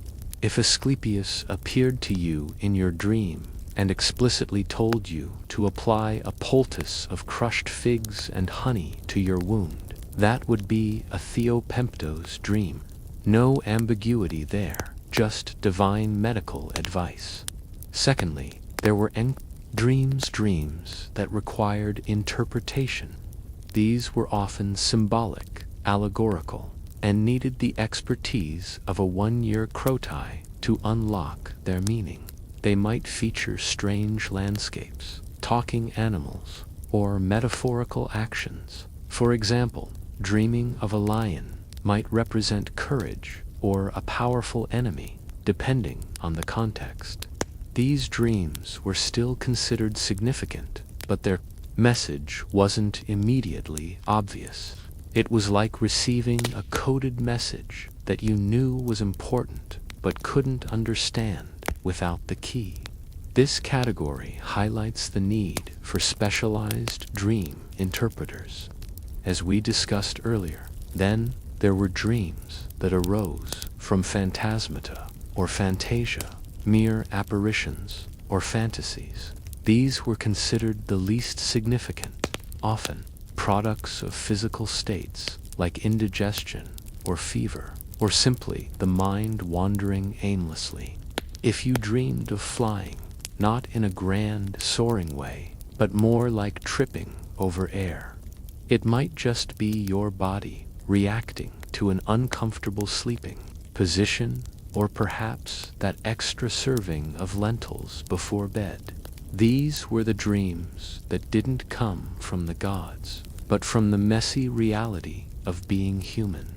If Asclepius appeared to you in your dream and explicitly told you to apply a poultice of crushed figs and honey to your wound, that would be a theopemptos dream. No ambiguity there, just divine medical advice. Secondly, there were dreams that required interpretation. These were often symbolic, allegorical, and needed the expertise of a one-year crotai to unlock their meaning. They might feature strange landscapes, talking animals, or metaphorical actions. For example, dreaming of a lion might represent courage or a powerful enemy, depending on the context. These dreams were still considered significant, but their message wasn't immediately obvious. It was like receiving a coded message that you knew was important but couldn't understand without the key. This category highlights the need for specialized dream interpreters. As we discussed earlier, then there were dreams that arose from phantasmata or fantasia, mere apparitions or fantasies. These were considered the least significant, often products of physical states like indigestion or fever, or simply the mind wandering aimlessly. If you dreamed of flying, not in a grand, soaring way, but more like tripping over air, it might just be your body reacting to an uncomfortable sleeping position, or perhaps that extra serving of lentils before bed. These were the dreams that didn't come from the gods, but from the messy reality of being human.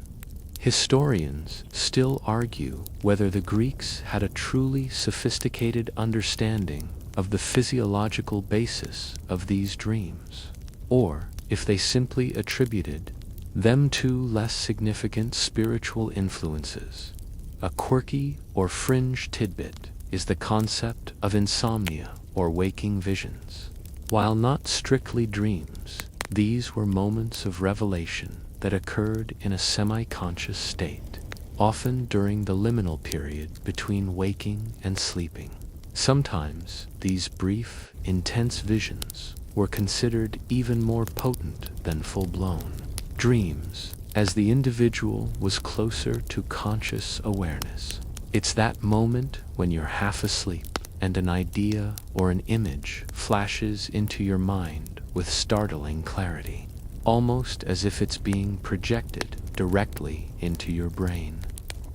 Historians still argue whether the Greeks had a truly sophisticated understanding of the physiological basis of these dreams, or if they simply attributed them to less significant spiritual influences. A quirky or fringe tidbit is the concept of insomnia or waking visions. While not strictly dreams, these were moments of revelation that occurred in a semi-conscious state, often during the liminal period between waking and sleeping. Sometimes these brief, intense visions were considered even more potent than full-blown dreams, as the individual was closer to conscious awareness. It's that moment when you're half asleep and an idea or an image flashes into your mind with startling clarity, almost as if it's being projected directly into your brain.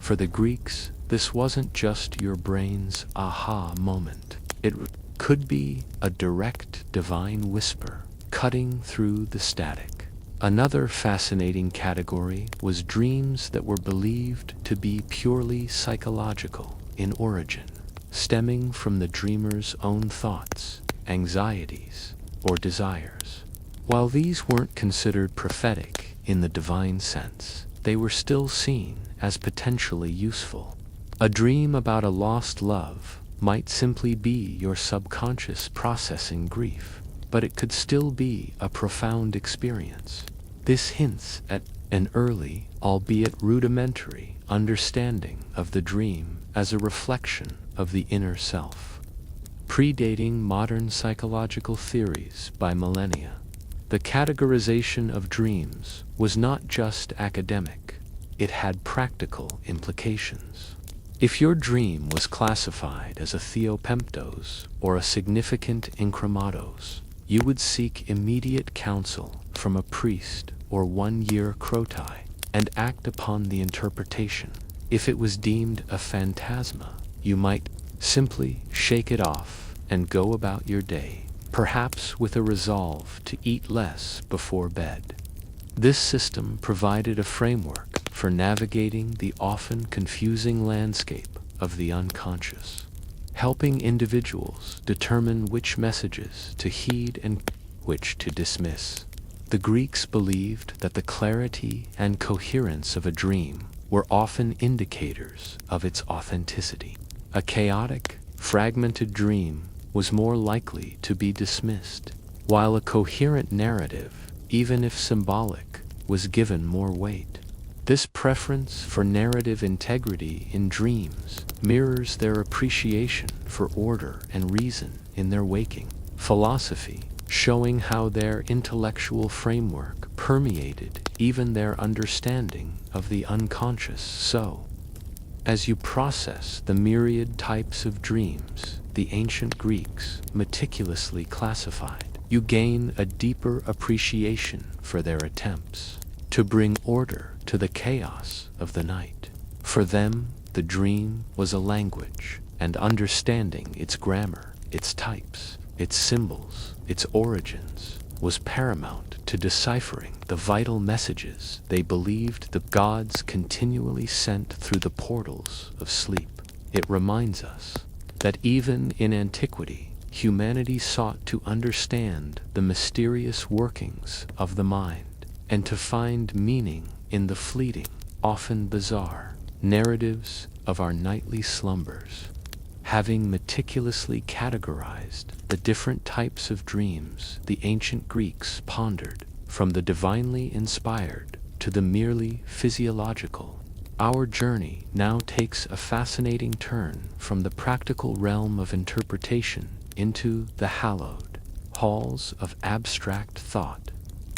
For the Greeks, this wasn't just your brain's aha moment. It could be a direct divine whisper cutting through the static. Another fascinating category was dreams that were believed to be purely psychological in origin, stemming from the dreamer's own thoughts, anxieties, or desires. While these weren't considered prophetic in the divine sense, they were still seen as potentially useful. A dream about a lost love might simply be your subconscious processing grief, but it could still be a profound experience. This hints at an early, albeit rudimentary, understanding of the dream as a reflection of the inner self. Predating modern psychological theories by millennia, the categorization of dreams was not just academic, it had practical implications. If your dream was classified as a theopemptos or a significant incrematos, you would seek immediate counsel from a priest or one-year crotai and act upon the interpretation. If it was deemed a phantasma, you might simply shake it off and go about your day, perhaps with a resolve to eat less before bed. This system provided a framework for navigating the often confusing landscape of the unconscious. helping individuals determine which messages to heed and which to dismiss. The Greeks believed that the clarity and coherence of a dream were often indicators of its authenticity. A chaotic, fragmented dream was more likely to be dismissed, while a coherent narrative, even if symbolic, was given more weight. This preference for narrative integrity in dreams mirrors their appreciation for order and reason in their waking philosophy, showing how their intellectual framework permeated even their understanding of the unconscious. So, as you process the myriad types of dreams the ancient Greeks meticulously classified, you gain a deeper appreciation for their attempts to bring order to the chaos of the night. For them, the dream was a language, and understanding its grammar, its types, its symbols, its origins, was paramount to deciphering the vital messages they believed the gods continually sent through the portals of sleep. It reminds us that even in antiquity, humanity sought to understand the mysterious workings of the mind and to find meaning in the fleeting, often bizarre, narratives of our nightly slumbers. Having meticulously categorized the different types of dreams the ancient Greeks pondered, from the divinely inspired to the merely physiological, our journey now takes a fascinating turn from the practical realm of interpretation into the hallowed halls of abstract thought.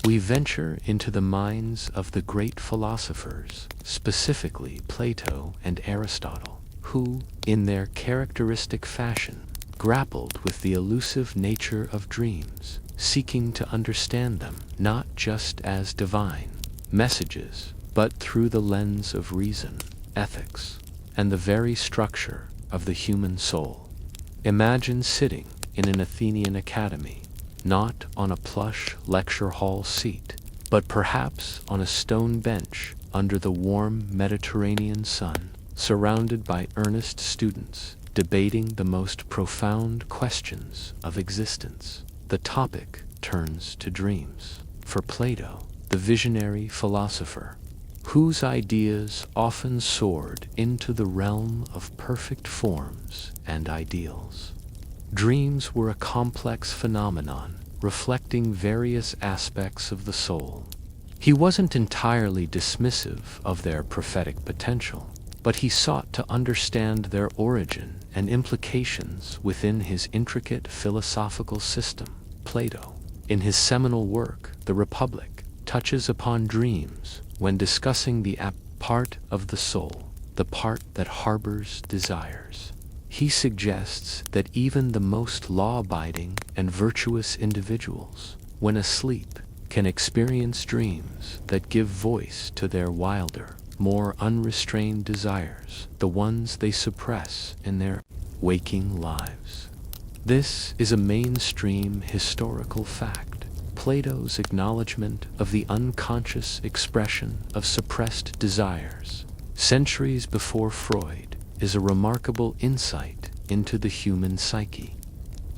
We venture into the minds of the great philosophers, specifically Plato and Aristotle, who, in their characteristic fashion, grappled with the elusive nature of dreams, seeking to understand them not just as divine messages, but through the lens of reason, ethics, and the very structure of the human soul. Imagine sitting in an Athenian academy, not on a plush lecture hall seat, but perhaps on a stone bench under the warm Mediterranean sun, surrounded by earnest students debating the most profound questions of existence. The topic turns to dreams. For Plato, the visionary philosopher, whose ideas often soared into the realm of perfect forms and ideals. Dreams were a complex phenomenon, reflecting various aspects of the soul. He wasn't entirely dismissive of their prophetic potential, but he sought to understand their origin and implications within his intricate philosophical system. Plato, in his seminal work, The Republic, touches upon dreams when discussing the part of the soul, the part that harbors desires. He suggests that even the most law-abiding and virtuous individuals, when asleep, can experience dreams that give voice to their wilder, more unrestrained desires, the ones they suppress in their waking lives. This is a mainstream historical fact. Plato's acknowledgement of the unconscious expression of suppressed desires, centuries before Freud, is a remarkable insight into the human psyche.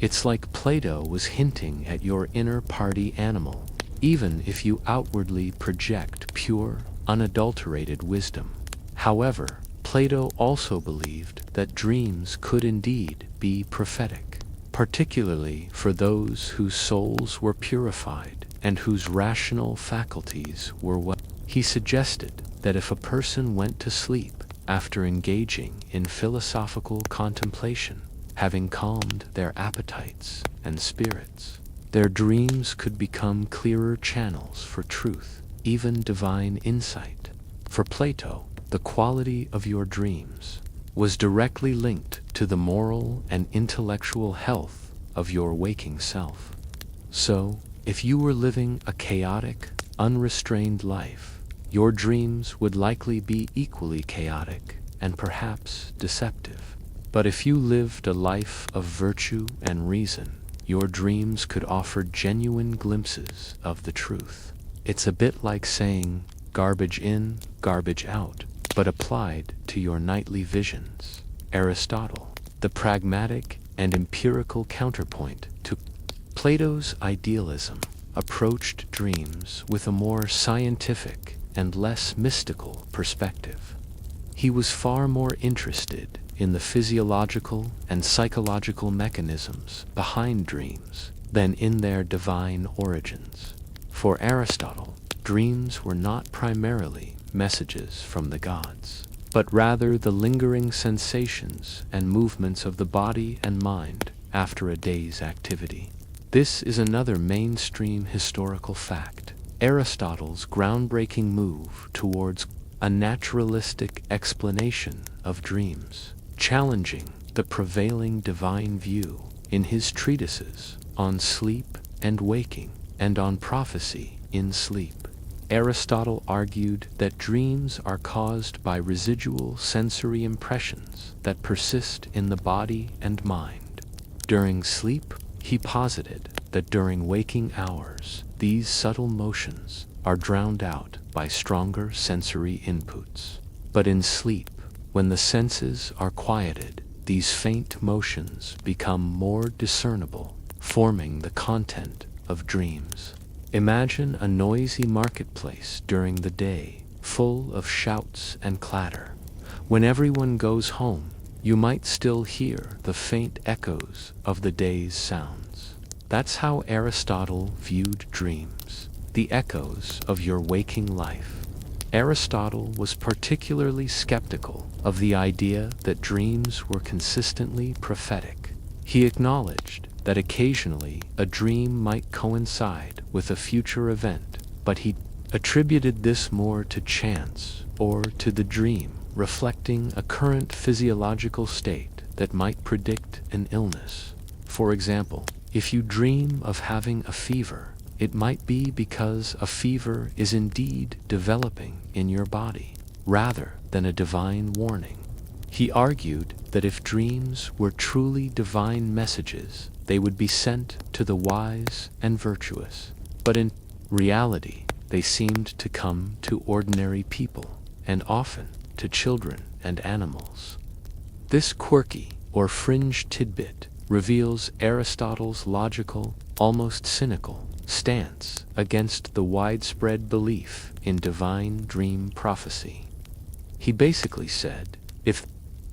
It's like Plato was hinting at your inner party animal, even if you outwardly project pure, unadulterated wisdom. However, Plato also believed that dreams could indeed be prophetic, particularly for those whose souls were purified and whose rational faculties were well. He suggested that if a person went to sleep after engaging in philosophical contemplation, having calmed their appetites and spirits, their dreams could become clearer channels for truth, even divine insight. For Plato, the quality of your dreams was directly linked to the moral and intellectual health of your waking self. So, if you were living a chaotic, unrestrained life, your dreams would likely be equally chaotic and perhaps deceptive. But if you lived a life of virtue and reason, your dreams could offer genuine glimpses of the truth. It's a bit like saying, garbage in, garbage out, but applied to your nightly visions. Aristotle, the pragmatic and empirical counterpoint to Plato's idealism, approached dreams with a more scientific and less mystical perspective. He was far more interested in the physiological and psychological mechanisms behind dreams than in their divine origins. For Aristotle, dreams were not primarily messages from the gods, but rather the lingering sensations and movements of the body and mind after a day's activity. This is another mainstream historical fact. Aristotle's groundbreaking move towards a naturalistic explanation of dreams, challenging the prevailing divine view in his treatises on sleep and waking and on prophecy in sleep. Aristotle argued that dreams are caused by residual sensory impressions that persist in the body and mind. During sleep, he posited that during waking hours, these subtle motions are drowned out by stronger sensory inputs. But in sleep, when the senses are quieted, these faint motions become more discernible, forming the content of dreams. Imagine a noisy marketplace during the day, full of shouts and clatter. When everyone goes home, you might still hear the faint echoes of the day's sounds. That's how Aristotle viewed dreams, the echoes of your waking life. Aristotle was particularly skeptical of the idea that dreams were consistently prophetic. He acknowledged that occasionally a dream might coincide with a future event, but he attributed this more to chance or to the dream reflecting a current physiological state that might predict an illness. For example, if you dream of having a fever, it might be because a fever is indeed developing in your body, rather than a divine warning. He argued that if dreams were truly divine messages, they would be sent to the wise and virtuous. But in reality, they seemed to come to ordinary people, and often to children and animals. This quirky or fringe tidbit reveals Aristotle's logical, almost cynical, stance against the widespread belief in divine dream prophecy. He basically said, if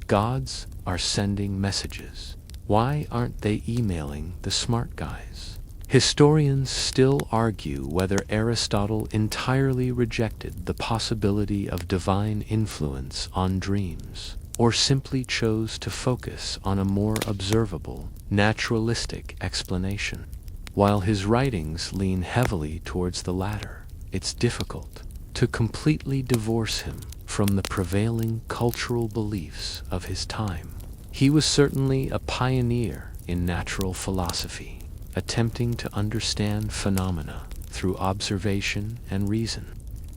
gods are sending messages, why aren't they emailing the smart guys? Historians still argue whether Aristotle entirely rejected the possibility of divine influence on dreams, or simply chose to focus on a more observable, naturalistic explanation. While his writings lean heavily towards the latter, it's difficult to completely divorce him from the prevailing cultural beliefs of his time. He was certainly a pioneer in natural philosophy, attempting to understand phenomena through observation and reason.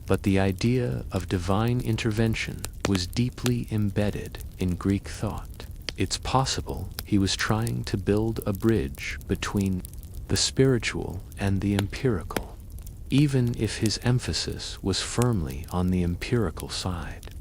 But the idea of divine intervention was deeply embedded in Greek thought. It's possible he was trying to build a bridge between the spiritual and the empirical, even if his emphasis was firmly on the empirical side.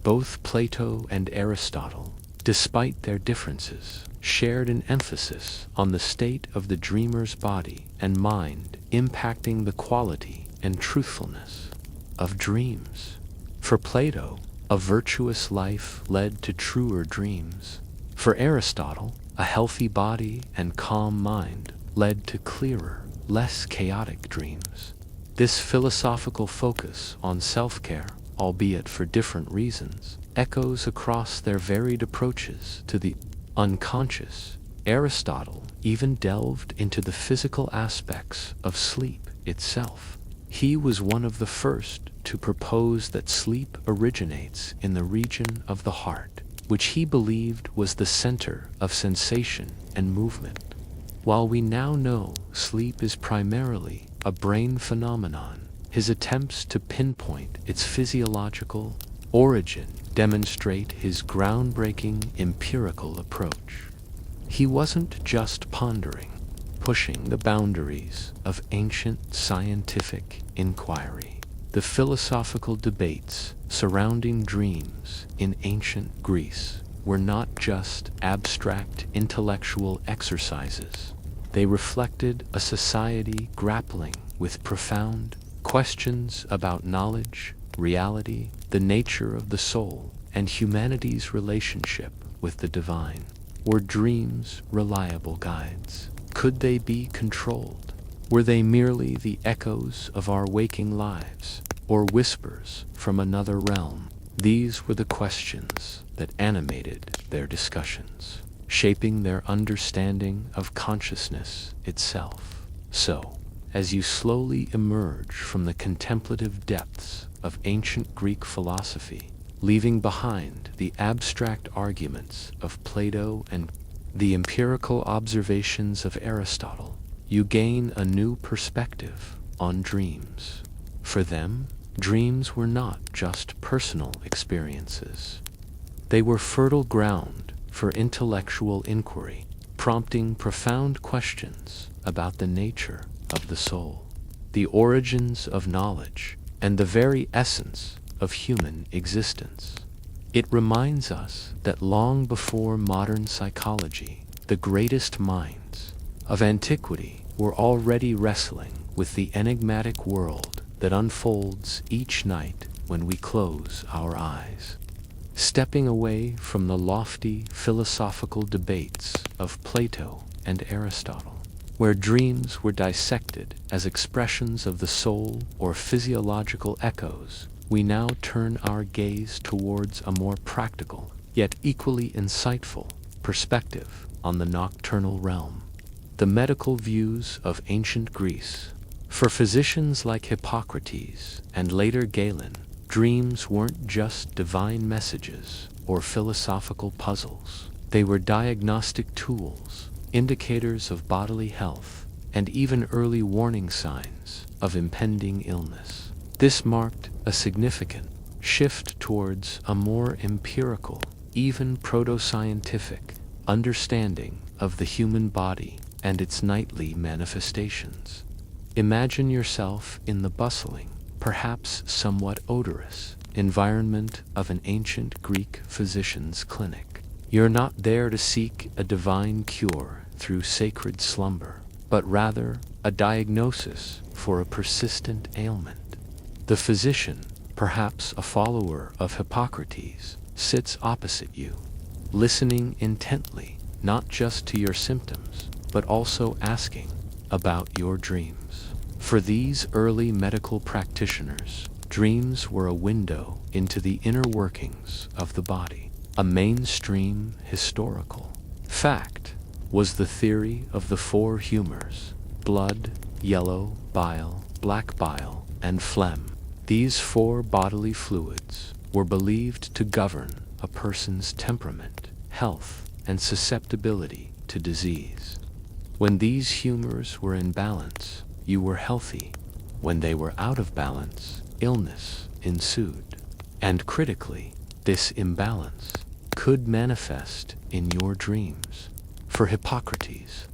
Both Plato and Aristotle, despite their differences, shared an emphasis on the state of the dreamer's body and mind impacting the quality and truthfulness of dreams. For Plato, a virtuous life led to truer dreams. For Aristotle, a healthy body and calm mind led to clearer, less chaotic dreams. This philosophical focus on self-care, albeit for different reasons, echoes across their varied approaches to the unconscious. Aristotle even delved into the physical aspects of sleep itself. He was one of the first to propose that sleep originates in the region of the heart, which he believed was the center of sensation and movement. While we now know sleep is primarily a brain phenomenon, his attempts to pinpoint its physiological origin demonstrate his groundbreaking empirical approach. He wasn't just pondering, pushing the boundaries of ancient scientific inquiry. The philosophical debates surrounding dreams in ancient Greece were not just abstract intellectual exercises. They reflected a society grappling with profound questions about knowledge, reality, the nature of the soul, and humanity's relationship with the divine. Were dreams reliable guides? Could they be controlled? Were they merely the echoes of our waking lives, or whispers from another realm? These were the questions that animated their discussions, shaping their understanding of consciousness itself. So, as you slowly emerge from the contemplative depths of ancient Greek philosophy, leaving behind the abstract arguments of Plato and the empirical observations of Aristotle, you gain a new perspective on dreams. For them, dreams were not just personal experiences. They were fertile ground for intellectual inquiry, prompting profound questions about the nature of the soul, the origins of knowledge, and the very essence of human existence. It reminds us that long before modern psychology, the greatest minds of antiquity were already wrestling with the enigmatic world that unfolds each night when we close our eyes. Stepping away from the lofty philosophical debates of Plato and Aristotle, where dreams were dissected as expressions of the soul or physiological echoes, we now turn our gaze towards a more practical, yet equally insightful, perspective on the nocturnal realm. The medical views of ancient Greece. For physicians like Hippocrates and later Galen, dreams weren't just divine messages or philosophical puzzles. They were diagnostic tools, indicators of bodily health, and even early warning signs of impending illness. This marked a significant shift towards a more empirical, even proto-scientific, understanding of the human body and its nightly manifestations. Imagine yourself in the bustling, perhaps somewhat odorous, environment of an ancient Greek physician's clinic. You're not there to seek a divine cure through sacred slumber, but rather a diagnosis for a persistent ailment. The physician, perhaps a follower of Hippocrates, sits opposite you, listening intently, not just to your symptoms, but also asking about your dreams. For these early medical practitioners, dreams were a window into the inner workings of the body. A mainstream historical fact was the theory of the four humors: blood, yellow bile, black bile, and phlegm. These four bodily fluids were believed to govern a person's temperament, health, and susceptibility to disease. When these humors were in balance, you were healthy. When they were out of balance, illness ensued. And critically, this imbalance could manifest in your dreams. For Hippocrates,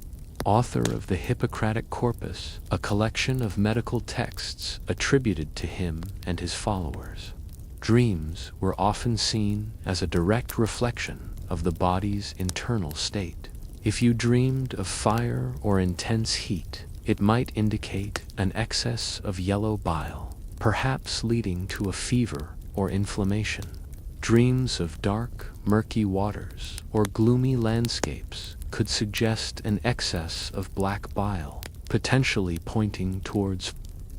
author of the Hippocratic Corpus, a collection of medical texts attributed to him and his followers, dreams were often seen as a direct reflection of the body's internal state. If you dreamed of fire or intense heat, it might indicate an excess of yellow bile, perhaps leading to a fever or inflammation. Dreams of dark, murky waters or gloomy landscapes could suggest an excess of black bile, potentially pointing towards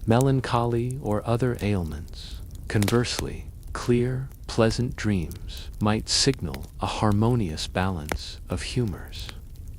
melancholy or other ailments. Conversely, clear, pleasant dreams might signal a harmonious balance of humors.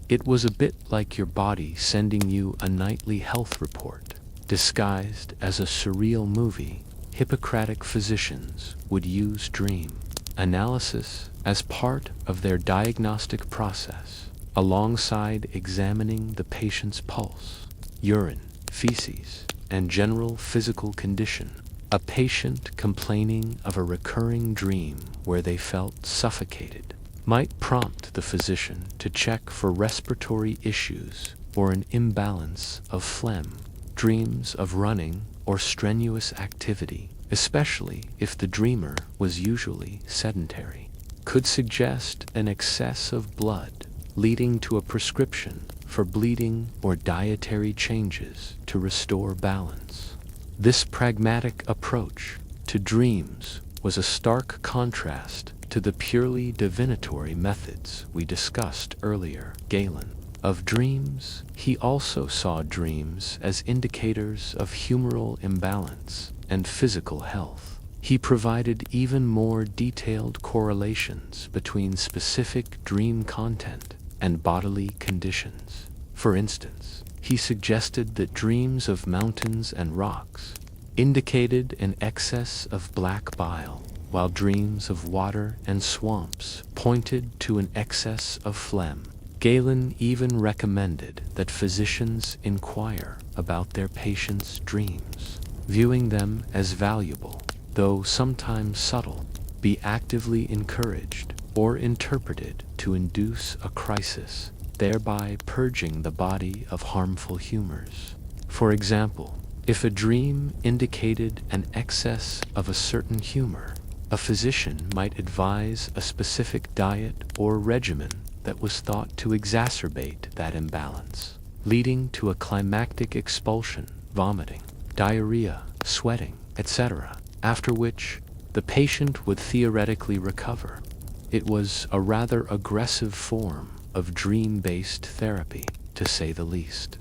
It was a bit like your body sending you a nightly health report. Disguised as a surreal movie, Hippocratic physicians would use dream analysis as part of their diagnostic process, alongside examining the patient's pulse, urine, feces, and general physical condition. A patient complaining of a recurring dream where they felt suffocated might prompt the physician to check for respiratory issues or an imbalance of phlegm. Dreams of running or strenuous activity, especially if the dreamer was usually sedentary, could suggest an excess of blood, leading to a prescription for bleeding or dietary changes to restore balance. This pragmatic approach to dreams was a stark contrast to the purely divinatory methods we discussed earlier. Galen of dreams, he also saw dreams as indicators of humoral imbalance and physical health. He provided even more detailed correlations between specific dream content and bodily conditions. For instance, he suggested that dreams of mountains and rocks indicated an excess of black bile, while dreams of water and swamps pointed to an excess of phlegm. Galen even recommended that physicians inquire about their patients' dreams, viewing them as valuable, though sometimes subtle, be actively encouraged or interpreted to induce a crisis, thereby purging the body of harmful humors. For example, if a dream indicated an excess of a certain humor, a physician might advise a specific diet or regimen that was thought to exacerbate that imbalance, leading to a climactic expulsion, vomiting, diarrhea, sweating, etc., after which the patient would theoretically recover. It was a rather aggressive form of dream-based therapy, to say the least.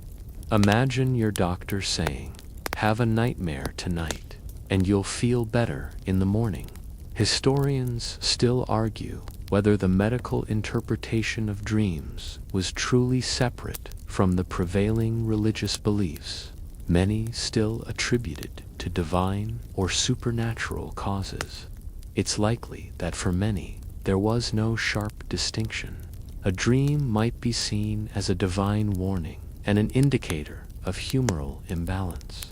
Imagine your doctor saying, "Have a nightmare tonight, and you'll feel better in the morning." Historians still argue whether the medical interpretation of dreams was truly separate from the prevailing religious beliefs, many still attributed to divine or supernatural causes. It's likely that for many, there was no sharp distinction. A dream might be seen as a divine warning and an indicator of humoral imbalance,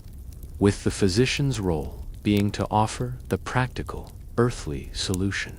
with the physician's role being to offer the practical, earthly solution.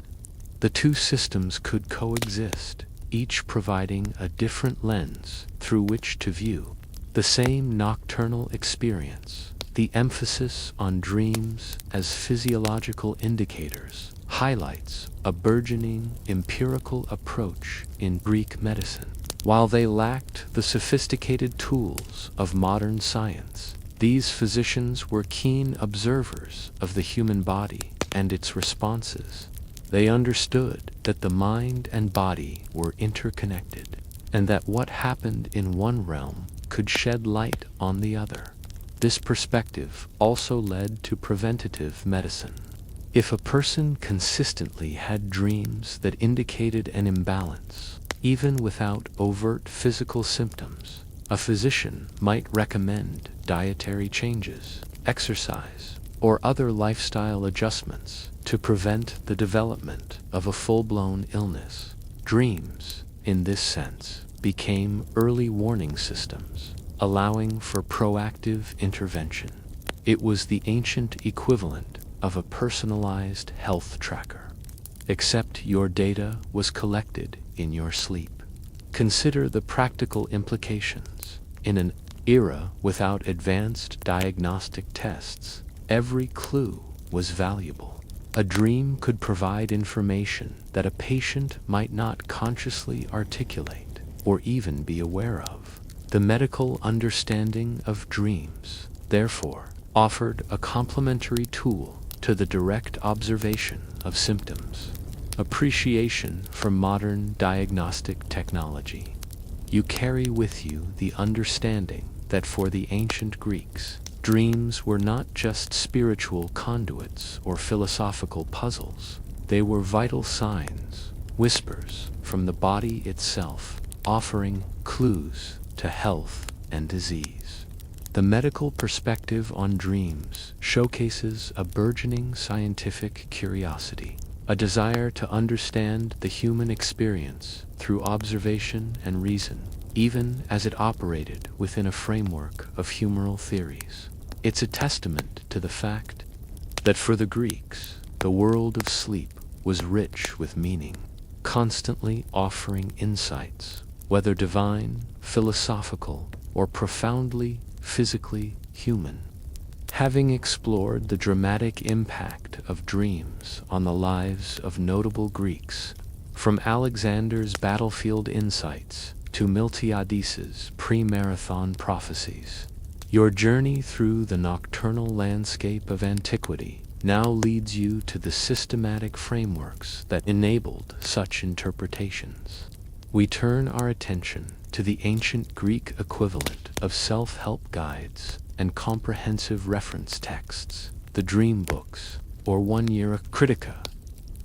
The two systems could coexist, each providing a different lens through which to view the same nocturnal experience. The emphasis on dreams as physiological indicators highlights a burgeoning empirical approach in Greek medicine. While they lacked the sophisticated tools of modern science, these physicians were keen observers of the human body and its responses. They understood that the mind and body were interconnected, and that what happened in one realm could shed light on the other. This perspective also led to preventative medicine. If a person consistently had dreams that indicated an imbalance, even without overt physical symptoms, a physician might recommend dietary changes, exercise, or other lifestyle adjustments to prevent the development of a full-blown illness. Dreams, in this sense, became early warning systems, allowing for proactive intervention. It was the ancient equivalent of a personalized health tracker, except your data was collected in your sleep. Consider the practical implications. In an era without advanced diagnostic tests, every clue was valuable. A dream could provide information that a patient might not consciously articulate or even be aware of. The medical understanding of dreams, therefore, offered a complementary tool to the direct observation of symptoms. Appreciation for modern diagnostic technology. You carry with you the understanding that for the ancient Greeks, dreams were not just spiritual conduits or philosophical puzzles. They were vital signs, whispers from the body itself, offering clues to health and disease. The medical perspective on dreams showcases a burgeoning scientific curiosity, a desire to understand the human experience through observation and reason, even as it operated within a framework of humoral theories. It's a testament to the fact that for the Greeks, the world of sleep was rich with meaning, constantly offering insights, whether divine, philosophical, or profoundly physically human. Having explored the dramatic impact of dreams on the lives of notable Greeks, From Alexander's battlefield insights to Miltiades's pre-marathon prophecies, your journey through the nocturnal landscape of antiquity now leads you to the systematic frameworks that enabled such interpretations. We turn our attention to the ancient Greek equivalent of self-help guides and comprehensive reference texts, the dream books, or one-year critica.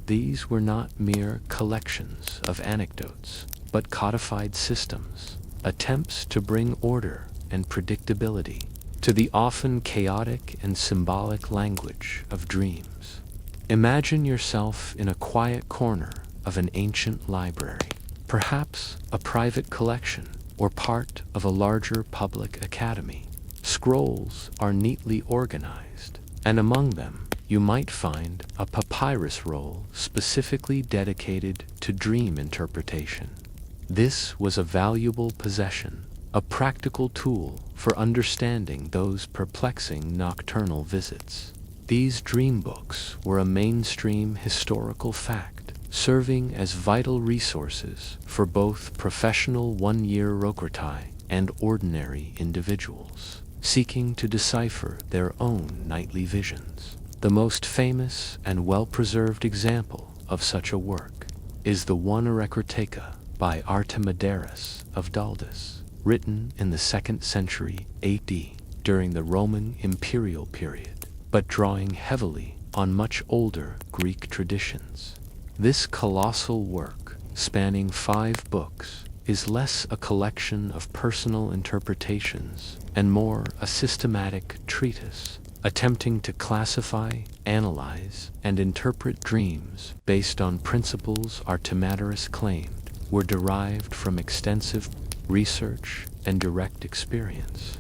These were not mere collections of anecdotes, but codified systems, attempts to bring order and predictability to the often chaotic and symbolic language of dreams. Imagine yourself in a quiet corner of an ancient library, perhaps a private collection or part of a larger public academy. Scrolls are neatly organized, and among them you might find a papyrus roll specifically dedicated to dream interpretation. This was a valuable possession, a practical tool for understanding those perplexing nocturnal visits. These dream books were a mainstream historical fact, serving as vital resources for both professional one-year rokritai and ordinary individuals seeking to decipher their own nightly visions. The most famous and well-preserved example of such a work is the One Rekruteka by Artemideris of Daldis, written in the 2nd century AD during the Roman imperial period, but drawing heavily on much older Greek traditions. This colossal work, spanning 5 books, is less a collection of personal interpretations and more a systematic treatise, attempting to classify, analyze, and interpret dreams based on principles Artemideris claimed were derived from extensive research and direct experience.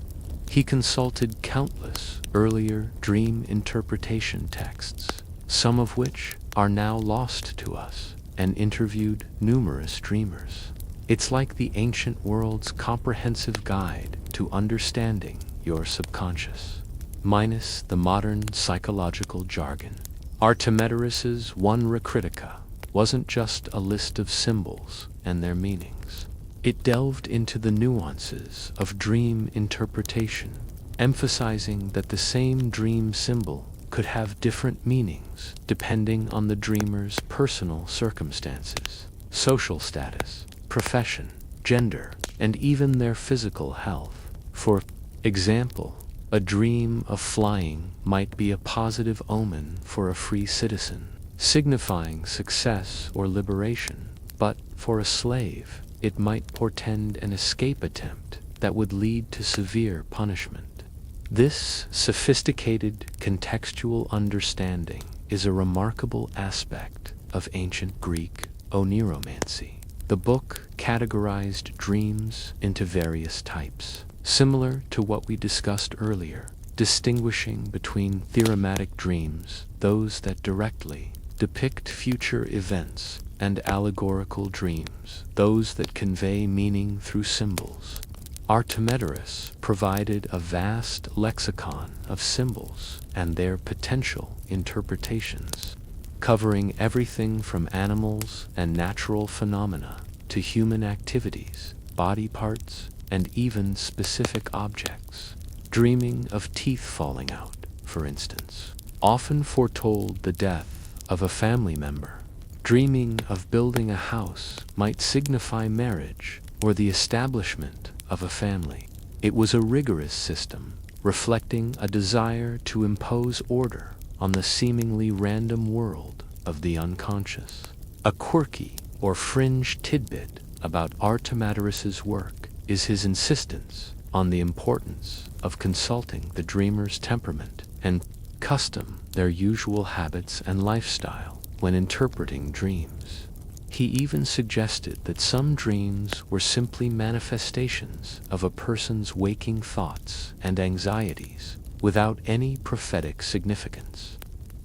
He consulted countless earlier dream interpretation texts, some of which are now lost to us, and interviewed numerous dreamers. It's like the ancient world's comprehensive guide to understanding your subconscious, minus the modern psychological jargon. Artemideris's One Rekruteka wasn't just a list of symbols and their meanings. It delved into the nuances of dream interpretation, emphasizing that the same dream symbol could have different meanings depending on the dreamer's personal circumstances, social status, profession, gender, and even their physical health. For example, a dream of flying might be a positive omen for a free citizen, signifying success or liberation, but for a slave, it might portend an escape attempt that would lead to severe punishment. This sophisticated contextual understanding is a remarkable aspect of ancient Greek oniromancy. The book categorized dreams into various types, similar to what we discussed earlier, distinguishing between theorematic dreams, those that directly depict future events, and allegorical dreams, those that convey meaning through symbols. Artemideris provided a vast lexicon of symbols and their potential interpretations, covering everything from animals and natural phenomena to human activities, body parts, and even specific objects. Dreaming of teeth falling out, for instance, often foretold the death of a family member. Dreaming of building a house might signify marriage or the establishment of a family. It was a rigorous system, reflecting a desire to impose order on the seemingly random world of the unconscious. A quirky or fringe tidbit about Artemideris's work is his insistence on the importance of consulting the dreamer's temperament and custom, their usual habits and lifestyle, when interpreting dreams. He even suggested that some dreams were simply manifestations of a person's waking thoughts and anxieties, without any prophetic significance.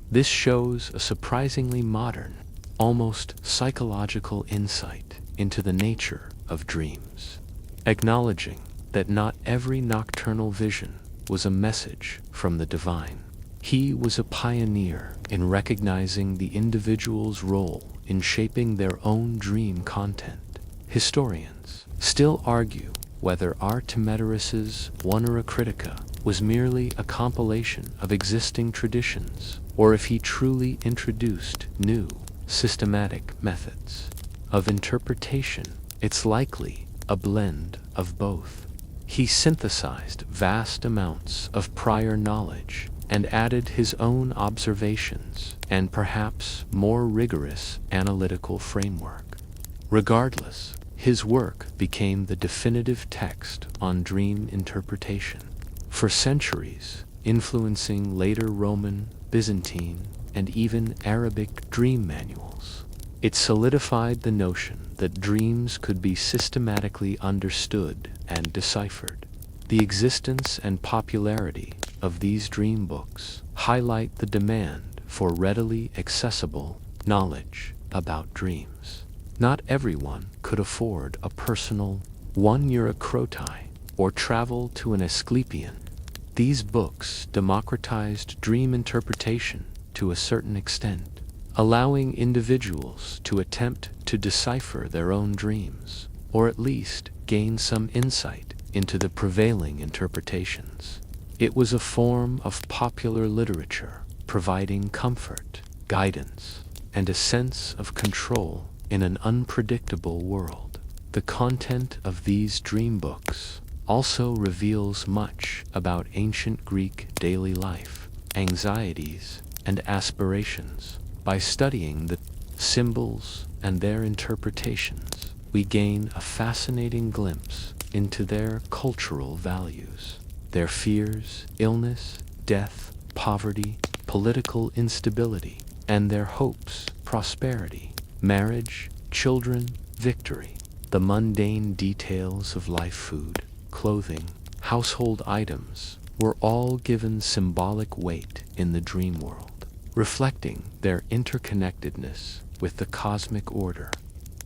This shows a surprisingly modern, almost psychological insight into the nature of dreams, acknowledging that not every nocturnal vision was a message from the divine. He was a pioneer in recognizing the individual's role in shaping their own dream content. Historians still argue whether Artemidorus's Onera Critica was merely a compilation of existing traditions, or if he truly introduced new, systematic methods of interpretation. It's likely a blend of both. He synthesized vast amounts of prior knowledge and added his own observations and perhaps more rigorous analytical framework. Regardless, his work became the definitive text on dream interpretation, for centuries influencing later Roman, Byzantine, and even Arabic dream manuals. It solidified the notion that dreams could be systematically understood and deciphered. The existence and popularity of these dream books highlight the demand for readily accessible knowledge about dreams. Not everyone could afford a personal €1 croti or travel to an Asclepian. These books democratized dream interpretation to a certain extent, allowing individuals to attempt to decipher their own dreams, or at least gain some insight into the prevailing interpretations. It was a form of popular literature, providing comfort, guidance, and a sense of control in an unpredictable world. The content of these dream books also reveals much about ancient Greek daily life, anxieties, and aspirations. By studying the symbols and their interpretations, we gain a fascinating glimpse into their cultural values, their fears, illness, death, poverty, political instability, and their hopes, prosperity, marriage, children, victory. The mundane details of life, food, clothing, household items, were all given symbolic weight in the dream world, reflecting their interconnectedness with the cosmic order.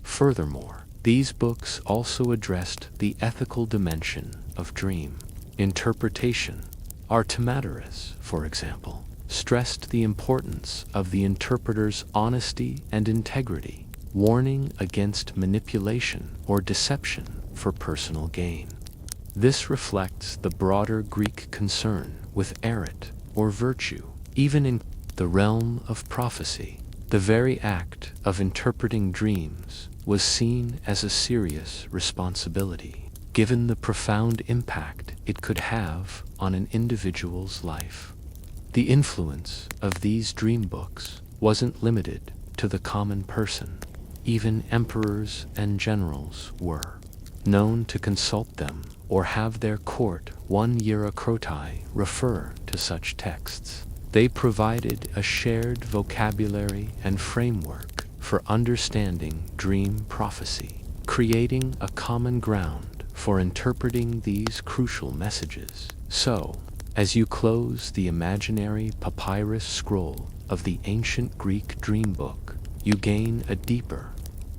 Furthermore, these books also addressed the ethical dimension of dream interpretation. Artemidorus, for example, stressed the importance of the interpreter's honesty and integrity, warning against manipulation or deception for personal gain. This reflects the broader Greek concern with merit or virtue. Even in the realm of prophecy, the very act of interpreting dreams was seen as a serious responsibility, given the profound impact it could have on an individual's life. The influence of these dream books wasn't limited to the common person. Even emperors and generals were known to consult them or have their court €1 croti refer to such texts. They provided a shared vocabulary and framework for understanding dream prophecy, creating a common ground for interpreting these crucial messages. So, as you close the imaginary papyrus scroll of the ancient Greek dream book, you gain a deeper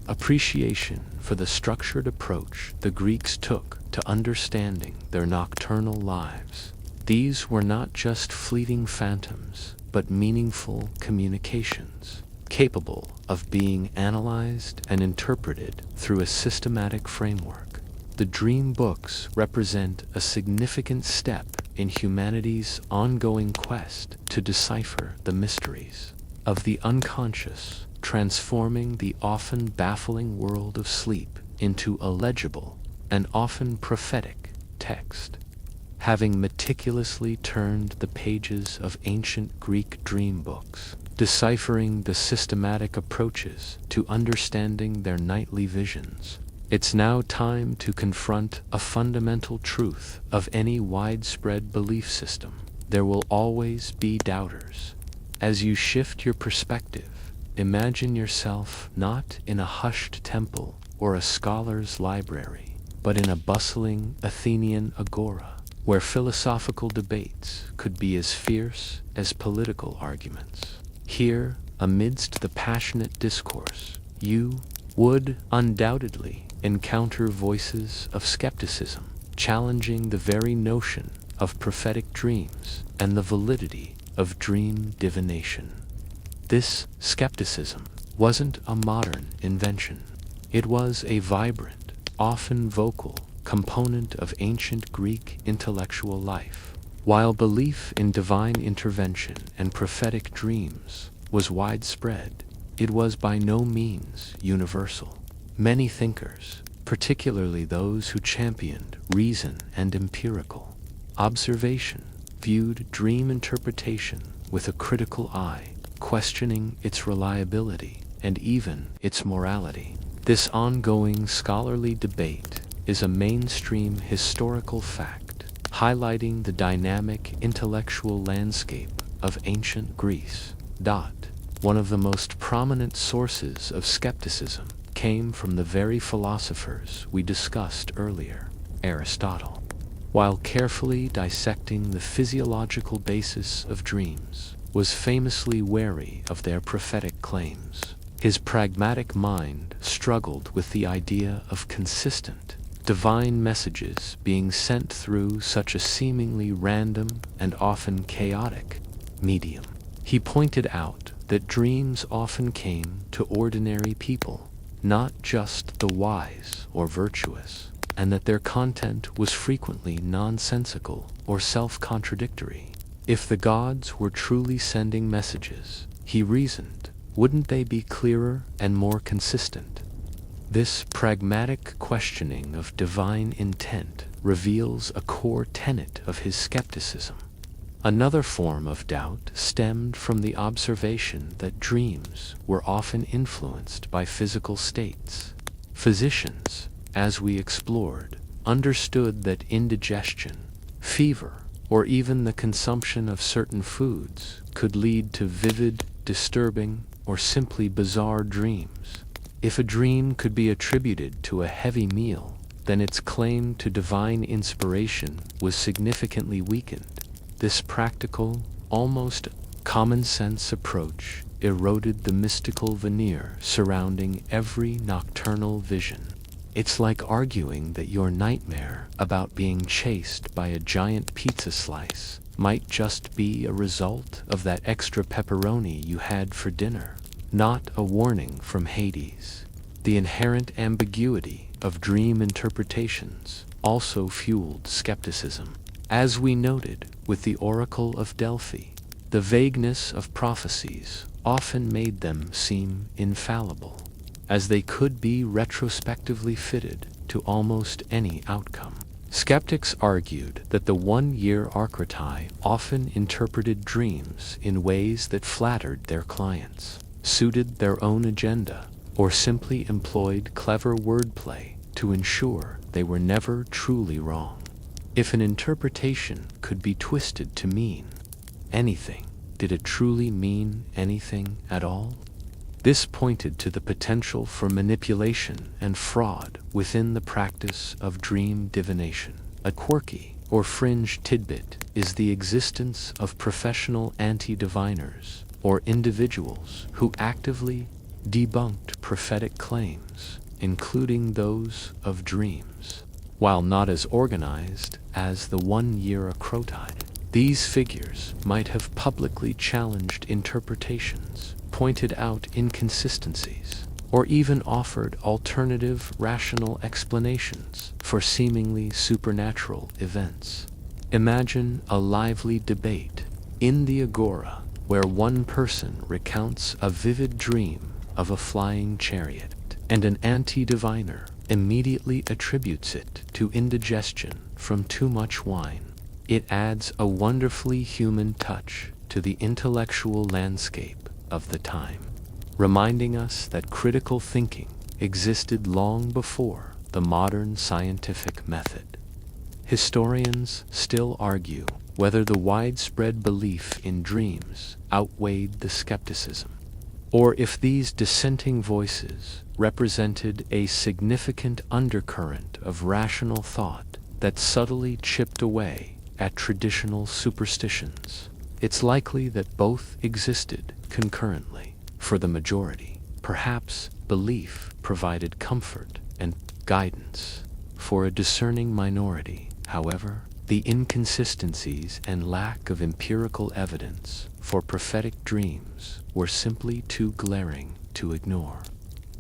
appreciation for the structured approach the Greeks took to understanding their nocturnal lives. These were not just fleeting phantoms, but meaningful communications, capable of being analyzed and interpreted through a systematic framework. The dream books represent a significant step in humanity's ongoing quest to decipher the mysteries of the unconscious, transforming the often baffling world of sleep into a legible and often prophetic text. Having meticulously turned the pages of ancient Greek dream books, deciphering the systematic approaches to understanding their nightly visions, it's now time to confront a fundamental truth of any widespread belief system. There will always be doubters. As you shift your perspective, imagine yourself not in a hushed temple or a scholar's library, but in a bustling Athenian agora, where philosophical debates could be as fierce as political arguments. Here, amidst the passionate discourse, you would undoubtedly encounter voices of skepticism, challenging the very notion of prophetic dreams and the validity of dream divination. This skepticism wasn't a modern invention. It was a vibrant, often vocal, component of ancient Greek intellectual life. While belief in divine intervention and prophetic dreams was widespread, it was by no means universal. Many thinkers, particularly those who championed reason and empirical observation, viewed dream interpretation with a critical eye, questioning its reliability and even its morality. This ongoing scholarly debate is a mainstream historical fact, highlighting the dynamic intellectual landscape of ancient Greece. One of the most prominent sources of skepticism came from the very philosophers we discussed earlier, Aristotle. While carefully dissecting the physiological basis of dreams, was famously wary of their prophetic claims. His pragmatic mind struggled with the idea of consistent, divine messages being sent through such a seemingly random and often chaotic medium. He pointed out that dreams often came to ordinary people, not just the wise or virtuous, and that their content was frequently nonsensical or self-contradictory. If the gods were truly sending messages, he reasoned, wouldn't they be clearer and more consistent? This pragmatic questioning of divine intent reveals a core tenet of his skepticism. Another form of doubt stemmed from the observation that dreams were often influenced by physical states. Physicians, as we explored, understood that indigestion, fever, or even the consumption of certain foods could lead to vivid, disturbing, or simply bizarre dreams. If a dream could be attributed to a heavy meal, then its claim to divine inspiration was significantly weakened. This practical, almost common-sense approach eroded the mystical veneer surrounding every nocturnal vision. It's like arguing that your nightmare about being chased by a giant pizza slice might just be a result of that extra pepperoni you had for dinner, not a warning from Hades. The inherent ambiguity of dream interpretations also fueled skepticism. As we noted with the Oracle of Delphi, the vagueness of prophecies often made them seem infallible, as they could be retrospectively fitted to almost any outcome. Skeptics argued that the one-year archetype often interpreted dreams in ways that flattered their clients, suited their own agenda, or simply employed clever wordplay to ensure they were never truly wrong. If an interpretation could be twisted to mean anything, did it truly mean anything at all? This pointed to the potential for manipulation and fraud within the practice of dream divination. A quirky or fringe tidbit is the existence of professional anti-diviners, or individuals who actively debunked prophetic claims, including those of dreams. While not as organized as the one-year acrotide, these figures might have publicly challenged interpretations, pointed out inconsistencies, or even offered alternative rational explanations for seemingly supernatural events. Imagine a lively debate in the agora where one person recounts a vivid dream of a flying chariot, and an anti-diviner immediately attributes it to indigestion from too much wine. It adds a wonderfully human touch to the intellectual landscape of the time, reminding us that critical thinking existed long before the modern scientific method. Historians still argue whether the widespread belief in dreams outweighed the skepticism, or if these dissenting voices represented a significant undercurrent of rational thought that subtly chipped away at traditional superstitions. It's likely that both existed concurrently. For the majority, perhaps belief provided comfort and guidance. For a discerning minority, however, The inconsistencies and lack of empirical evidence for prophetic dreams were simply too glaring to ignore.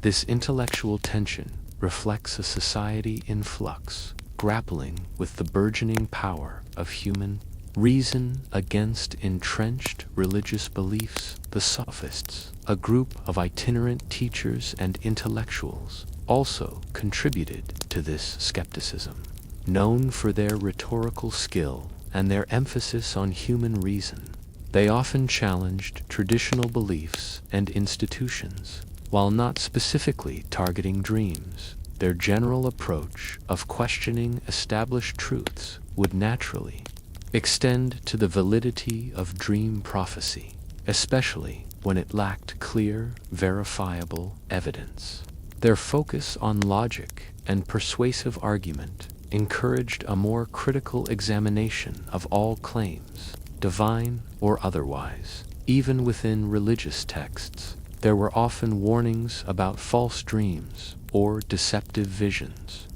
This intellectual tension reflects a society in flux, grappling with the burgeoning power of human reason against entrenched religious beliefs. The Sophists, a group of itinerant teachers and intellectuals, also contributed to this skepticism. Known for their rhetorical skill and their emphasis on human reason, they often challenged traditional beliefs and institutions. While not specifically targeting dreams, their general approach of questioning established truths would naturally extend to the validity of dream prophecy, especially when it lacked clear, verifiable evidence. Their focus on logic and persuasive argument encouraged a more critical examination of all claims, divine or otherwise. Even within religious texts, there were often warnings about false dreams or deceptive visions.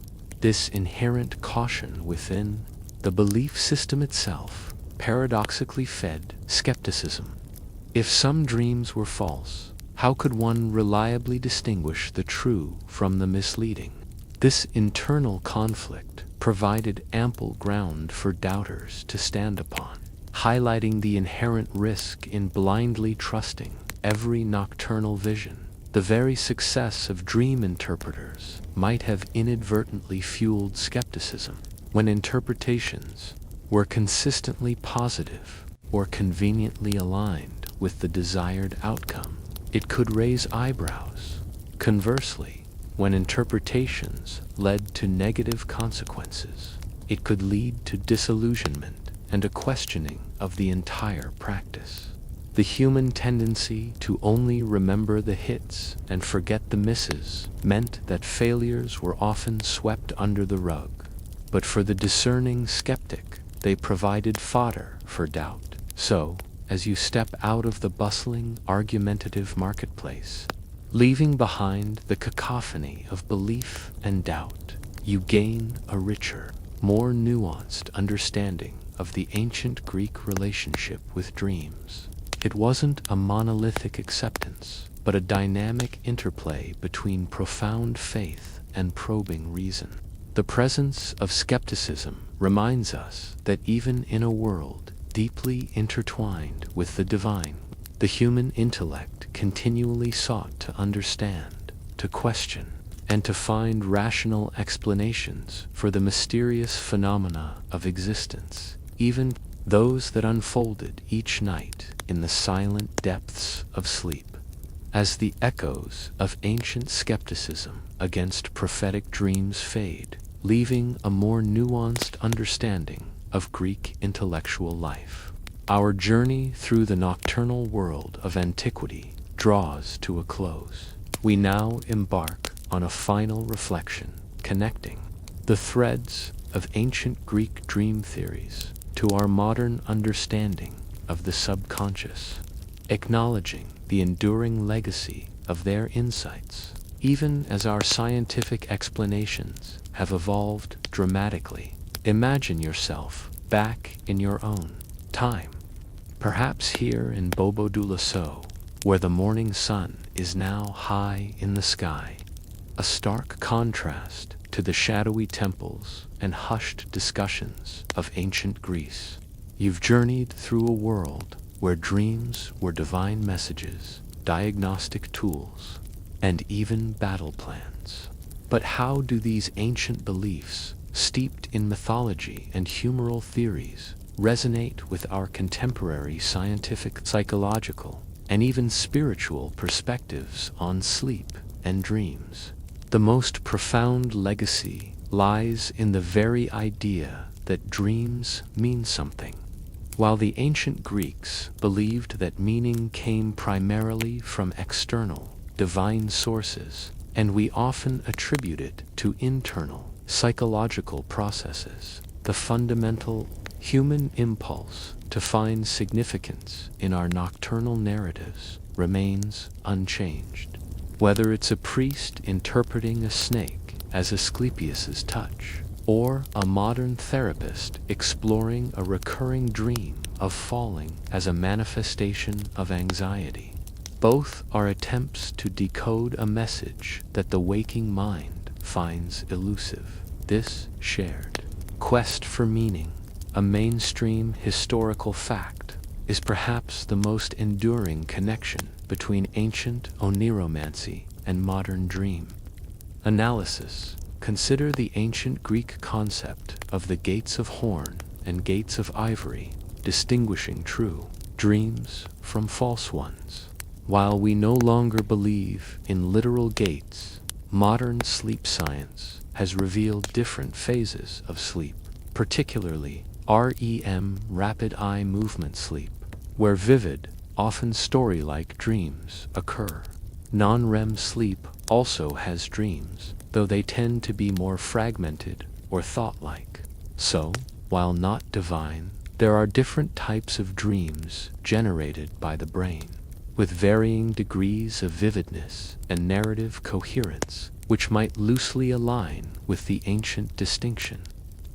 This inherent caution within the belief system itself paradoxically fed skepticism. If some dreams were false, how could one reliably distinguish the true from the misleading? This internal conflict provided ample ground for doubters to stand upon, highlighting the inherent risk in blindly trusting every nocturnal vision. The very success of dream interpreters might have inadvertently fueled skepticism. When interpretations were consistently positive or conveniently aligned with the desired outcome, it could raise eyebrows. Conversely, when interpretations led to negative consequences, it could lead to disillusionment and a questioning of the entire practice. The human tendency to only remember the hits and forget the misses meant that failures were often swept under the rug. But for the discerning skeptic, they provided fodder for doubt. So, as you step out of the bustling, argumentative marketplace, leaving behind the cacophony of belief and doubt, you gain a richer, more nuanced understanding of the ancient Greek relationship with dreams. It wasn't a monolithic acceptance, but a dynamic interplay between profound faith and probing reason. The presence of skepticism reminds us that even in a world deeply intertwined with the divine, the human intellect continually sought to understand, to question, and to find rational explanations for the mysterious phenomena of existence, even those that unfolded each night in the silent depths of sleep. As the echoes of ancient skepticism against prophetic dreams fade, leaving a more nuanced understanding of Greek intellectual life, our journey through the nocturnal world of antiquity draws to a close. We now embark on a final reflection, connecting the threads of ancient Greek dream theories to our modern understanding of the subconscious, acknowledging the enduring legacy of their insights, even as our scientific explanations have evolved dramatically. Imagine yourself back in your own time, perhaps here in Bobo Dioulasso, where the morning sun is now high in the sky, a stark contrast to the shadowy temples and hushed discussions of ancient Greece. You've journeyed through a world where dreams were divine messages, diagnostic tools, and even battle plans. But how do these ancient beliefs, steeped in mythology and humoral theories, resonate with our contemporary scientific, psychological, and even spiritual perspectives on sleep and dreams? The most profound legacy lies in the very idea that dreams mean something. While the ancient Greeks believed that meaning came primarily from external, divine sources, and we often attribute it to internal, psychological processes, the fundamental human impulse to find significance in our nocturnal narratives remains unchanged. Whether it's a priest interpreting a snake as Asclepius's touch, or a modern therapist exploring a recurring dream of falling as a manifestation of anxiety. Both are attempts to decode a message that the waking mind finds elusive. This shared quest for meaning, a mainstream historical fact, is perhaps the most enduring connection between ancient oniromancy and modern dream analysis. Consider the ancient Greek concept of the gates of horn and gates of ivory, distinguishing true dreams from false ones. While we no longer believe in literal gates, modern sleep science has revealed different phases of sleep, particularly REM, rapid eye movement sleep, where vivid, often story-like dreams occur. Non-REM sleep also has dreams, though they tend to be more fragmented or thought-like. So, while not divine, there are different types of dreams generated by the brain, with varying degrees of vividness and narrative coherence, which might loosely align with the ancient distinction.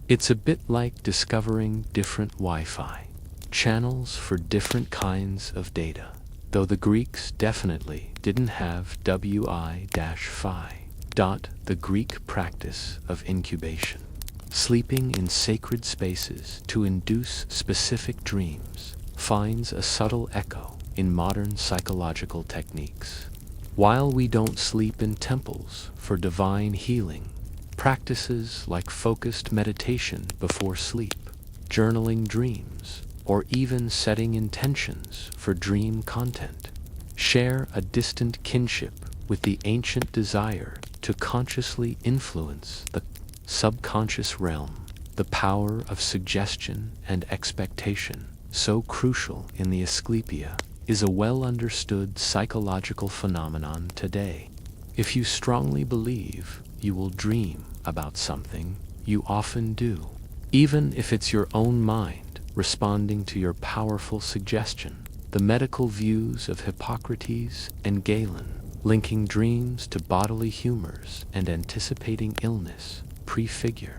It's a bit like discovering different Wi-Fi channels for different kinds of data, though the Greeks definitely didn't have Wi-Fi. The Greek practice of incubation, sleeping in sacred spaces to induce specific dreams, finds a subtle echo in modern psychological techniques. While we don't sleep in temples for divine healing, practices like focused meditation before sleep, journaling dreams, or even setting intentions for dream content share a distant kinship with the ancient desire to consciously influence the subconscious realm. The power of suggestion and expectation, so crucial in the Asclepia, is a well-understood psychological phenomenon today. If you strongly believe you will dream about something, you often do, even if it's your own mind responding to your powerful suggestion. The medical views of Hippocrates and Galen, linking dreams to bodily humors and anticipating illness, prefigure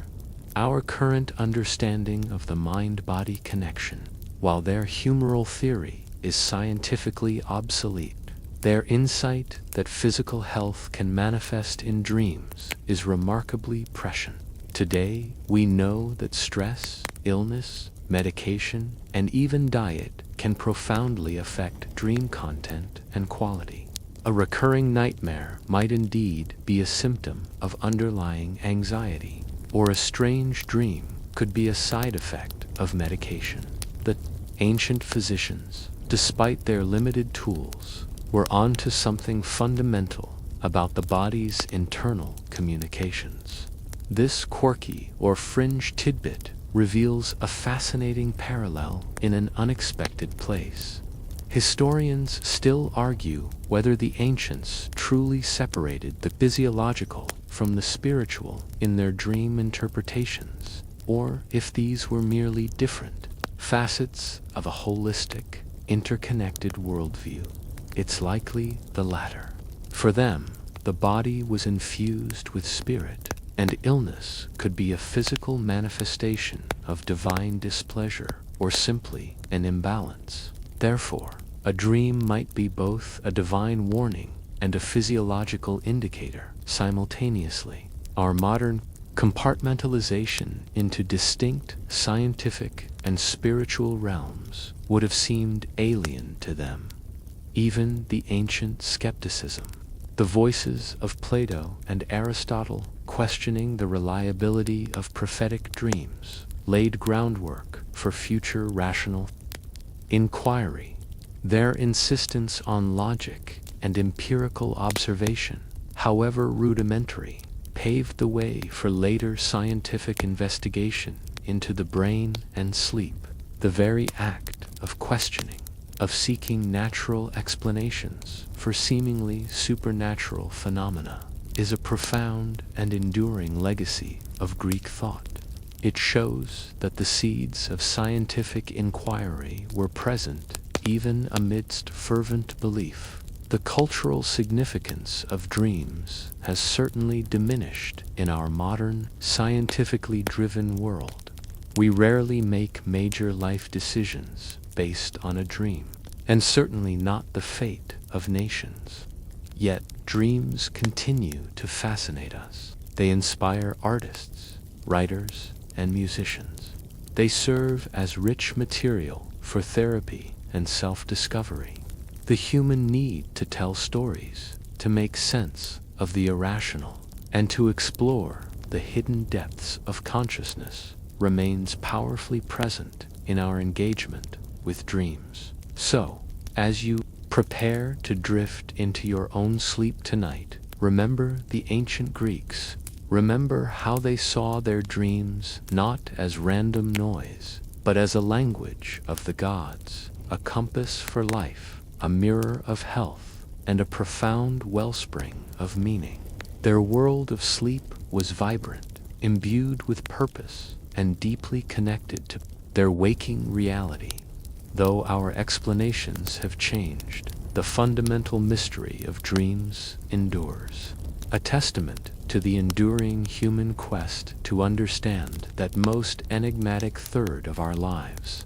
our current understanding of the mind-body connection. While their humoral theory is scientifically obsolete, their insight that physical health can manifest in dreams is remarkably prescient. Today, we know that stress, illness, medication, and even diet can profoundly affect dream content and quality. A recurring nightmare might indeed be a symptom of underlying anxiety, or a strange dream could be a side effect of medication. The ancient physicians, despite their limited tools, were onto something fundamental about the body's internal communications. This quirky or fringe tidbit reveals a fascinating parallel in an unexpected place. Historians still argue whether the ancients truly separated the physiological from the spiritual in their dream interpretations, or if these were merely different facets of a holistic, interconnected worldview. It's likely the latter. For them, the body was infused with spirit, and illness could be a physical manifestation of divine displeasure or simply an imbalance. Therefore, a dream might be both a divine warning and a physiological indicator simultaneously. Our modern compartmentalization into distinct scientific and spiritual realms would have seemed alien to them. Even the ancient skepticism, the voices of Plato and Aristotle questioning the reliability of prophetic dreams, laid groundwork for future rational inquiry. Their insistence on logic and empirical observation, however rudimentary, paved the way for later scientific investigation into the brain and sleep. The very act of questioning, of seeking natural explanations for seemingly supernatural phenomena, is a profound and enduring legacy of Greek thought. It shows that the seeds of scientific inquiry were present even amidst fervent belief. The cultural significance of dreams has certainly diminished in our modern, scientifically driven world. We rarely make major life decisions based on a dream, and certainly not the fate of nations. Yet, dreams continue to fascinate us. They inspire artists, writers, and musicians. They serve as rich material for therapy and self-discovery. The human need to tell stories, to make sense of the irrational, and to explore the hidden depths of consciousness remains powerfully present in our engagement with dreams. So, as you prepare to drift into your own sleep tonight, remember the ancient Greeks. Remember how they saw their dreams not as random noise, but as a language of the gods, a compass for life, a mirror of health, and a profound wellspring of meaning. Their world of sleep was vibrant, imbued with purpose, and deeply connected to their waking reality. Though our explanations have changed, the fundamental mystery of dreams endures, a testament to the enduring human quest to understand that most enigmatic third of our lives.